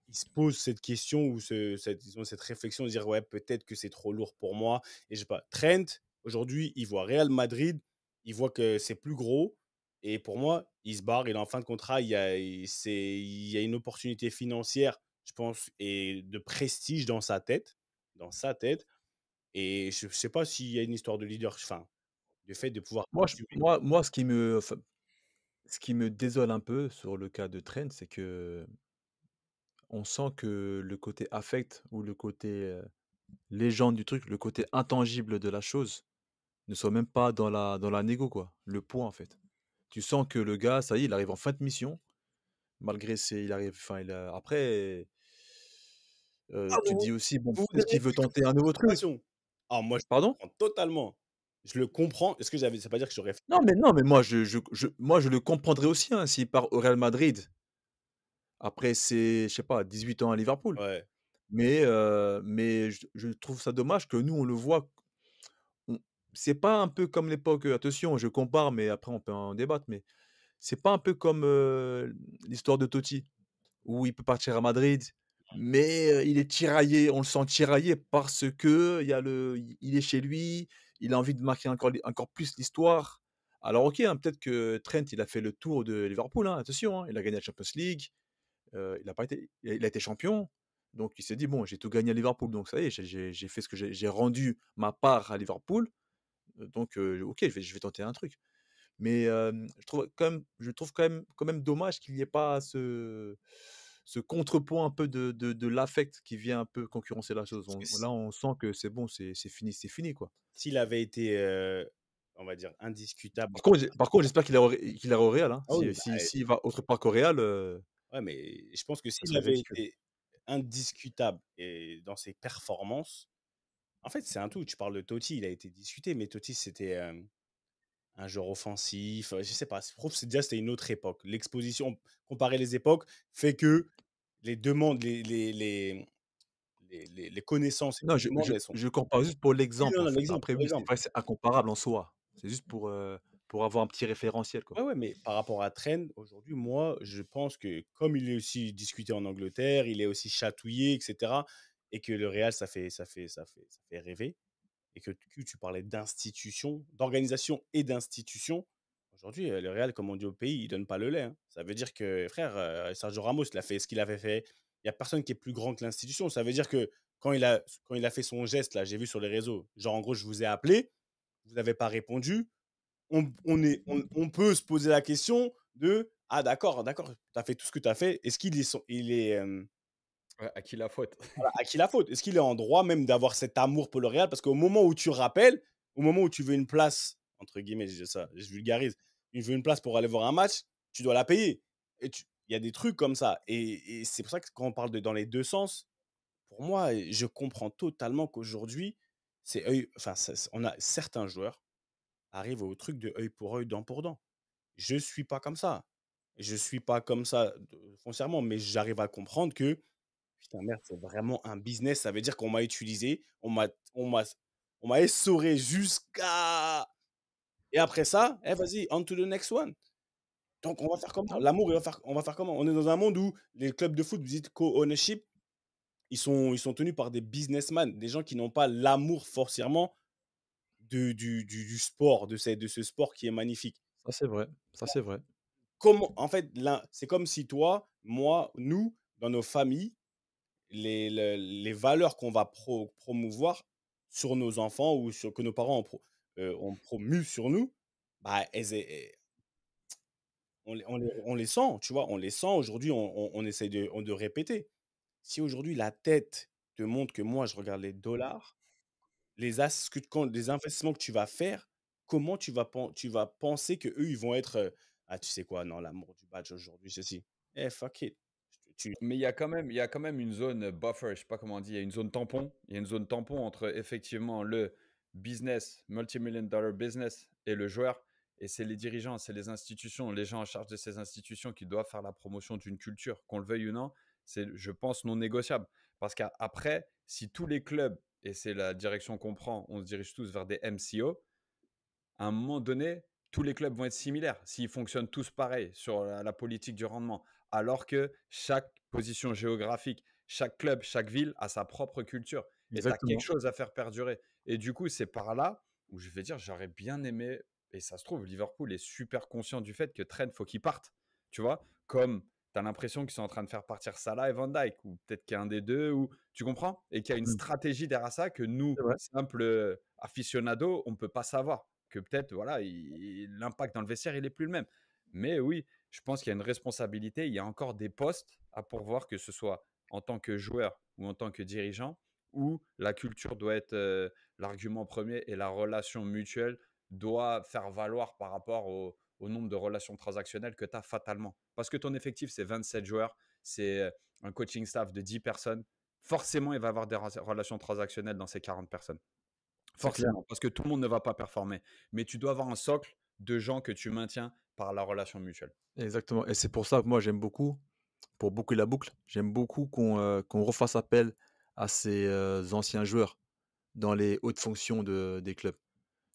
ils se posent cette question ou ils ont cette réflexion de dire ouais, peut-être que c'est trop lourd pour moi. Et je sais pas, Trent, aujourd'hui, il voit Real Madrid, il voit que c'est plus gros. Et pour moi, il se barre, il est en fin de contrat. Il y a une opportunité financière, je pense, et de prestige dans sa tête. Dans sa tête. Et je ne sais pas s'il y a une histoire de leader, enfin, le fait de pouvoir assumer. Moi, ce qui me désole un peu sur le cas de Trent, c'est que on sent que le côté affect ou le côté, légende du truc, le côté intangible de la chose ne soit même pas dans la négo, quoi. Le point, en fait. Tu sens que le gars, ça y est, il arrive en fin de mission, malgré ses il arrive enfin, il a après, Ah, tu te dis aussi: «Bon, vous peut-être avez qu'il veut vécu tenter un cette nouveau truc». situation. Ah, moi, je le Pardon? comprends totalement. Je le comprends. Est-ce que j'avais, ça veut pas dire que j'aurais fait. Non, mais moi, je le comprendrais aussi, hein, s'il part au Real Madrid après ses, je sais pas, 18 ans à Liverpool. Ouais. Mais je trouve ça dommage que nous, on le voit on c'est pas un peu comme l'époque, attention, je compare, mais après on peut en débattre, mais c'est pas un peu comme, l'histoire de Totti, où il peut partir à Madrid, mais il est tiraillé, on le sent tiraillé parce que il est chez lui, il a envie de marquer encore plus l'histoire. Alors OK, hein, peut-être que Trent, il a fait le tour de Liverpool, hein, attention, hein, il a gagné la Champions League, il a été champion, donc il s'est dit: «Bon, j'ai tout gagné à Liverpool, donc ça y est, j'ai fait ce que j'ai rendu ma part à Liverpool, donc OK, je vais tenter un truc». Mais je trouve quand même dommage qu'il n'y ait pas ce contrepoint un peu de l'affect qui vient un peu concurrencer la chose. Parce que Là, on sent que c'est bon, c'est fini, quoi. s'il avait été on va dire, indiscutable. Par contre, j'espère qu'il ira au Real, hein. Ah oui, S'il va autre part qu'au Real, ouais, mais je pense que ça s'il serait avait ridicule. été indiscutable et dans ses performances, en fait, c'est un tout. Tu parles de Totti, il a été discuté, mais Totti, c'était un joueur offensif. Je sais pas, je trouve que c'était une autre époque. L'exposition, comparer les époques, fait que les demandes, les connaissances et Non, les demandes, elles sont. je compare juste pour Oui, l'exemple, non, en non, fait. l'exemple, Après pour oui, c'est l'exemple. vrai, c'est incomparable en soi. C'est juste pour avoir un petit référentiel, quoi. Ouais, ouais, mais par rapport à Trent, aujourd'hui, moi, je pense que comme il est aussi discuté en Angleterre, il est aussi chatouillé, etc., et que le Real, ça fait rêver, et que tu parlais d'institution, d'organisation et d'institution. Aujourd'hui, le Real, comme on dit au pays, il donne pas le lait, hein. Ça veut dire que, frère, Sergio Ramos, il a fait ce qu'il avait fait. Il n'y a personne qui est plus grand que l'institution. Ça veut dire que quand il a fait son geste, là, j'ai vu sur les réseaux, genre en gros, je vous ai appelé, vous n'avez pas répondu, on peut se poser la question de ah, d'accord, d'accord, tu as fait tout ce que tu as fait. Est-ce qu'il est, Ouais, à qui la faute? voilà, à qui la faute? Est-ce qu'il est en droit même d'avoir cet amour pour le Real? Parce qu'au moment où tu rappelles, au moment où tu veux une place, entre guillemets, je dis ça, je vulgarise, tu veux une place pour aller voir un match, tu dois la payer. Il y a des trucs comme ça. Et c'est pour ça que quand on parle de dans les deux sens, pour moi, je comprends totalement qu'aujourd'hui, on a certains joueurs arrivent au truc de œil pour œil, dent pour dent. Je suis pas comme ça. Je suis pas comme ça foncièrement, mais j'arrive à comprendre que putain merde, c'est vraiment un business. Ça veut dire qu'on m'a utilisé, on m'a essoré jusqu'à et après ça, eh vas-y, on to the next one. Donc on va faire comment? L'amour, on va faire comment? On est dans un monde où les clubs de foot, vous dites co-ownership, ils sont tenus par des businessmen, des gens qui n'ont pas l'amour forcément du sport, de ce sport qui est magnifique. Ça, c'est vrai. Ça, c'est vrai. Comment, en fait, c'est comme si toi, moi, nous, dans nos familles, les valeurs qu'on va promouvoir sur nos enfants ou que nos parents ont promu sur nous, bah, on les sent, tu vois, on les sent. Aujourd'hui, on essaie de répéter. Si aujourd'hui la tête te montre que moi, je regarde les dollars, les investissements que tu vas faire, comment tu vas penser que eux ils vont être, ah, tu sais quoi, non, l'amour du badge aujourd'hui, ceci. Eh, fuck it. Mais il y a quand même une zone buffer, je sais pas comment on dit, il y a une zone tampon. Il y a une zone tampon entre effectivement le business, multi-million dollar business et le joueur. Et c'est les dirigeants, c'est les institutions, les gens en charge de ces institutions qui doivent faire la promotion d'une culture, qu'on le veuille ou non. C'est, je pense, non négociable. Parce qu'après, si tous les clubs, et c'est la direction qu'on prend, on se dirige tous vers des MCO, à un moment donné, tous les clubs vont être similaires s'ils fonctionnent tous pareil sur la politique du rendement. Alors que chaque position géographique, chaque club, chaque ville a sa propre culture. Et tu as quelque Exactement. chose à faire perdurer. Et du coup, c'est par là où je vais dire, j'aurais bien aimé, et ça se trouve, Liverpool est super conscient du fait que Trent, faut qu'il parte. Tu vois, comme tu as l'impression qu'ils sont en train de faire partir Salah et Van Dijk, ou peut-être qu'il y a un des deux, ou tu comprends? Et qu'il y a une Mmh. stratégie derrière ça que nous, C'est vrai. simples aficionados, on ne peut pas savoir que peut-être voilà, l'impact dans le vestiaire, il est plus le même. Mais oui, je pense qu'il y a une responsabilité. Il y a encore des postes à pourvoir, que ce soit en tant que joueur ou en tant que dirigeant, où la culture doit être l'argument premier et la relation mutuelle doit faire valoir par rapport au nombre de relations transactionnelles que tu as fatalement. Parce que ton effectif, c'est 27 joueurs, c'est un coaching staff de 10 personnes. Forcément, il va y avoir des relations transactionnelles dans ces 40 personnes. C'est clair. Forcément, parce que tout le monde ne va pas performer. Mais tu dois avoir un socle de gens que tu maintiens par la relation mutuelle. Exactement et c'est pour ça que moi j'aime beaucoup, pour boucler la boucle, j'aime beaucoup qu'on refasse appel à ces, anciens joueurs dans les hautes fonctions des clubs.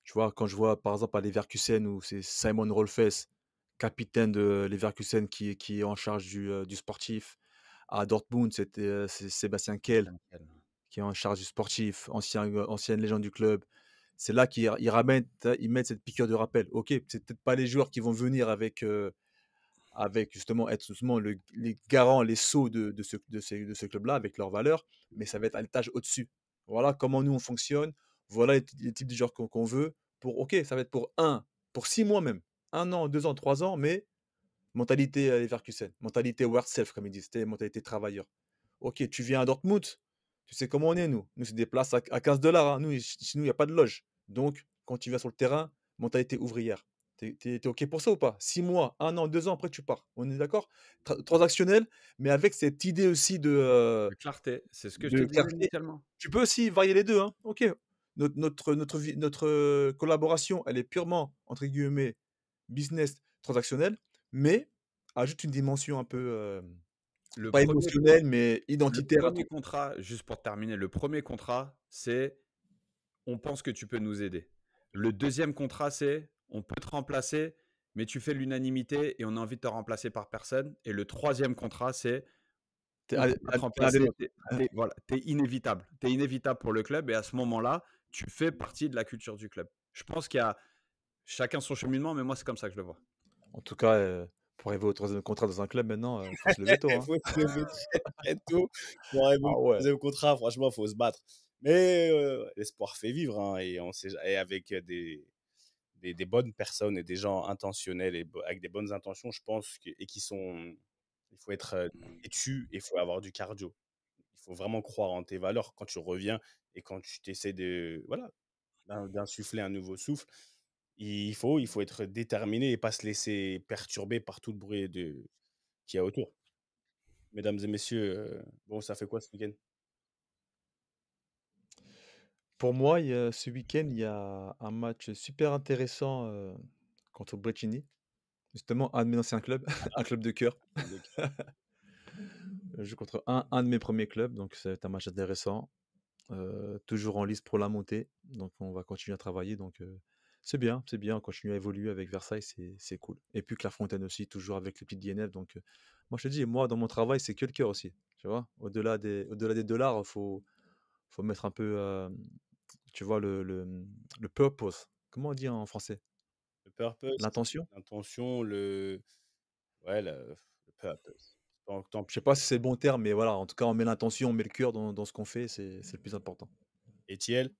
Tu vois? Quand je vois par exemple à Leverkusen où c'est Simon Rolfes, capitaine de Leverkusen qui est en charge du sportif. À Dortmund, c'est Sébastien Kehl qui est en charge du sportif, ancienne légende du club. C'est là qu'ils mettent cette piqûre de rappel. OK, c'est peut-être pas les joueurs qui vont venir avec justement être justement les garants, les sceaux de ce club-là avec leurs valeurs, mais ça va être à l'étage au-dessus. Voilà comment nous on fonctionne, voilà les types de joueurs qu'on veut pour OK, ça va être pour 6 mois même, 1 an, 2 ans, 3 ans, mais mentalité, Leverkusen, mentalité work self comme ils disent, tu mentalité travailleur. OK, tu viens à Dortmund, tu sais comment on est nous. Nous, c'est des places à 15 $ hein. Nous, chez nous, il y a pas de loge. Donc quand tu vas sur le terrain, mentalité ouvrière. Tu es OK pour ça ou pas? 6 mois, 1 an, 2 ans, après tu pars. On est d'accord? Transactionnel, mais avec cette idée aussi De clarté, c'est ce que je te de disais clarté. initialement. Tu peux aussi varier les 2, hein. OK. Notre collaboration, elle est purement, entre guillemets, «business», transactionnelle, mais ajoute une dimension un peu, Le pas premier émotionnelle, mais le identitaire à 1er tout. contrat, juste pour terminer, le premier contrat, c'est: «On pense que tu peux nous aider». Le deuxième contrat, c'est: «On peut te remplacer, mais tu fais l'unanimité et on a envie de te remplacer par personne». Et le troisième contrat, c'est: Tu es «On un peut pas te l'un des remplacer, nôtres. tu voilà, tu inévitable. Tu es inévitable pour le club» et à ce moment-là, tu fais partie de la culture du club. Je pense qu'il y a chacun son cheminement, mais moi, c'est comme ça que je le vois. En tout cas, pour arriver au 3e contrat dans un club maintenant, faut se lever tôt, Il hein. faut se lever très, très tôt pour arriver Ah au ouais. 3e contrat. Franchement, il faut se battre. Mais l'espoir fait vivre, hein, et avec des bonnes personnes et des gens intentionnels et avec des bonnes intentions, je pense, et qui sont. Il faut être têtu et il faut avoir du cardio. Il faut vraiment croire en tes valeurs quand tu reviens et quand tu t'essaies voilà, d'insuffler un nouveau souffle. Il faut être déterminé et pas se laisser perturber par tout le bruit qu'il y a autour. Mesdames et messieurs, bon, ça fait quoi ce week-end? Pour moi, ce week-end, il y a un match super intéressant, contre Brescia. Justement, un de mes anciens clubs, un club de cœur. Donc, Je joue contre un de mes premiers clubs, donc ça va être un match intéressant. Toujours en lice pour la montée, donc on va continuer à travailler, donc c'est bien, on continue à évoluer avec Versailles, c'est cool. Et puis Clairefontaine aussi, toujours avec les petites DNF, donc moi je te dis, moi dans mon travail, c'est que le cœur aussi, tu vois? Au-delà des dollars, faut mettre un peu, tu vois le purpose. Comment on dit en français? le purpose, L'intention? l'intention, ouais, le purpose. Tant Je sais plus. pas si c'est le bon terme, mais voilà, en tout cas, on met l'intention, on met le cœur dans ce qu'on fait, c'est le plus important. Etiel,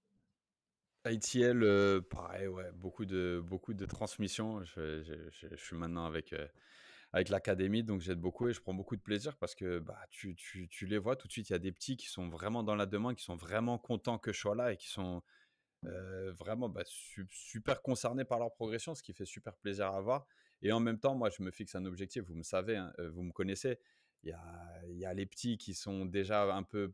ITL, pareil, ouais, beaucoup de transmissions. Je suis maintenant avec l'académie, donc j'aide beaucoup et je prends beaucoup de plaisir parce que bah, tu les vois tout de suite. Il y a des petits qui sont vraiment dans la demande, qui sont vraiment contents que je sois là et qui sont vraiment bah, super concernés par leur progression, ce qui fait super plaisir à voir. Et en même temps, moi, je me fixe un objectif. Vous me savez, hein, vous me connaissez. Il y a les petits qui sont déjà un peu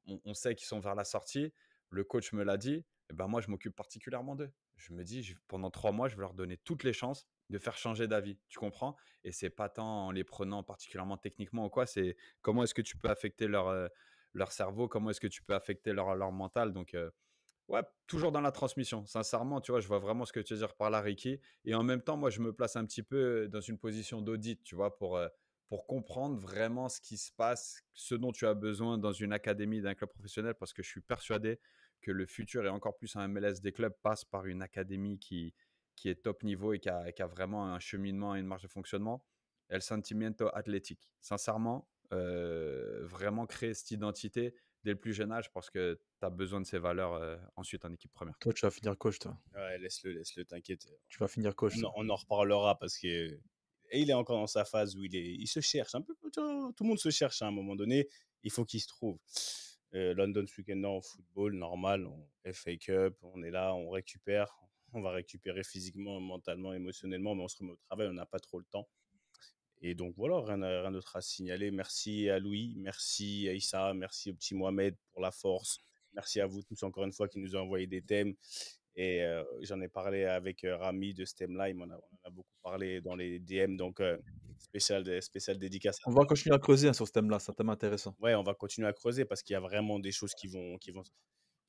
on sait qu'ils sont vers la sortie. Le coach me l'a dit. Et ben moi, je m'occupe particulièrement d'eux. Je me dis, pendant 3 mois, je vais leur donner toutes les chances de faire changer d'avis. Tu comprends? Et c'est pas tant en les prenant particulièrement techniquement ou quoi, c'est comment est-ce que tu peux affecter leur cerveau, comment est-ce que tu peux affecter leur mental. Donc, ouais, toujours dans la transmission. Sincèrement, tu vois, je vois vraiment ce que tu veux dire par là, Ricky. Et en même temps, moi, je me place un petit peu dans une position d'audit, tu vois, pour comprendre vraiment ce qui se passe, ce dont tu as besoin dans une académie d'un club professionnel, parce que je suis persuadé que le futur et encore plus un MLS des clubs passe par une académie qui est top niveau et qui a vraiment un cheminement et une marge de fonctionnement. El Sentimiento Athletic. Sincèrement, vraiment créer cette identité dès le plus jeune âge parce que tu as besoin de ces valeurs ensuite en équipe première. Toi, tu vas finir coach, toi. ouais, laisse-le, t'inquiète. Tu vas finir coach, toi. On en reparlera parce que. Et il est encore dans sa phase où il se cherche un peu. Tout le monde se cherche à un moment donné. Il faut qu'il se trouve. London ce week-end, non, football, normal. FA Cup, on est là, on récupère. On va récupérer physiquement, mentalement, émotionnellement, mais on se remet au travail, on n'a pas trop le temps. Et donc voilà, rien d'autre à signaler. Merci à Louis, merci à Issa, merci au petit Mohamed pour la force. Merci à vous tous encore une fois qui nous ont envoyé des thèmes. Et j'en ai parlé avec Rami de ce thème-là. On en a beaucoup parlé dans les DM. Donc, spécial dédicace à On toi. va continuer à creuser, hein, sur ce thème-là, c'est un thème intéressant. Ouais, on va continuer à creuser parce qu'il y a vraiment des choses qui vont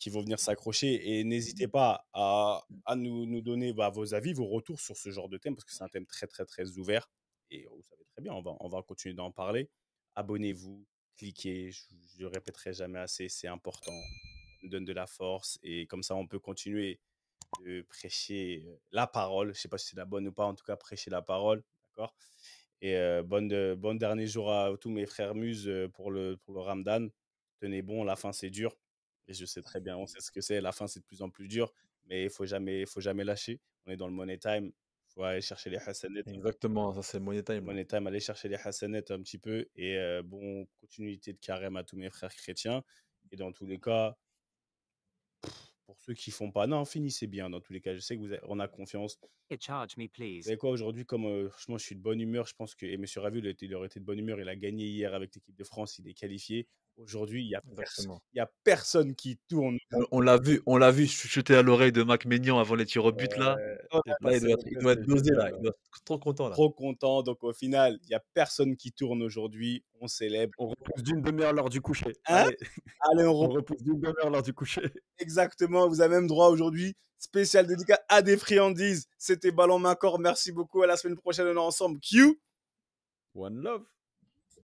venir s'accrocher. Et n'hésitez pas à nous donner vos avis, vos retours sur ce genre de thème parce que c'est un thème très, très, très ouvert. Et vous savez très bien, on va continuer d'en parler. Abonnez-vous, cliquez, je ne répéterai jamais assez, c'est important. Ça nous donne de la force et comme ça, on peut continuer de prêcher la parole. Je ne sais pas si c'est la bonne ou pas, en tout cas, prêcher la parole. D'accord. Et bonne dernier jour à tous mes frères muses pour le Ramadan. Tenez bon, la fin c'est dur. Et je sais très bien, on sait ce que c'est. La fin c'est de plus en plus dur, mais il faut jamais lâcher. On est dans le money time. Il faut aller chercher les hasanets. Exactement, ça c'est le money time, là. Money time, aller chercher les hasanets un petit peu. Et bon, continuité de carême à tous mes frères chrétiens. Et dans tous les cas, pour ceux qui font pas, non, finissez bien dans tous les cas. Je sais que on a confiance. Charge me, Vous please. savez quoi, aujourd'hui, comme franchement, je suis de bonne humeur. Je pense que M. Raviol, il aurait été de bonne humeur. Il a gagné hier avec l'équipe de France. Il est qualifié. Aujourd'hui, il n'y a, Exactement. y a personne qui tourne. On l'a vu chuchoter à l'oreille de Mac Maignan avant les tirs au but là. Là, il doit être dosé là. Il doit être trop content là. Trop content. Donc, au final, il n'y a personne qui tourne aujourd'hui. On célèbre. On repousse d'une demi-heure l'heure du coucher. Hein? Allez, Allez, on on repousse d'une demi-heure l'heure du coucher. Exactement, vous avez même droit aujourd'hui. Spécial dédicace à des friandises. C'était Ballon Main Corps. Merci beaucoup. À la semaine prochaine, on est ensemble. Q. One love.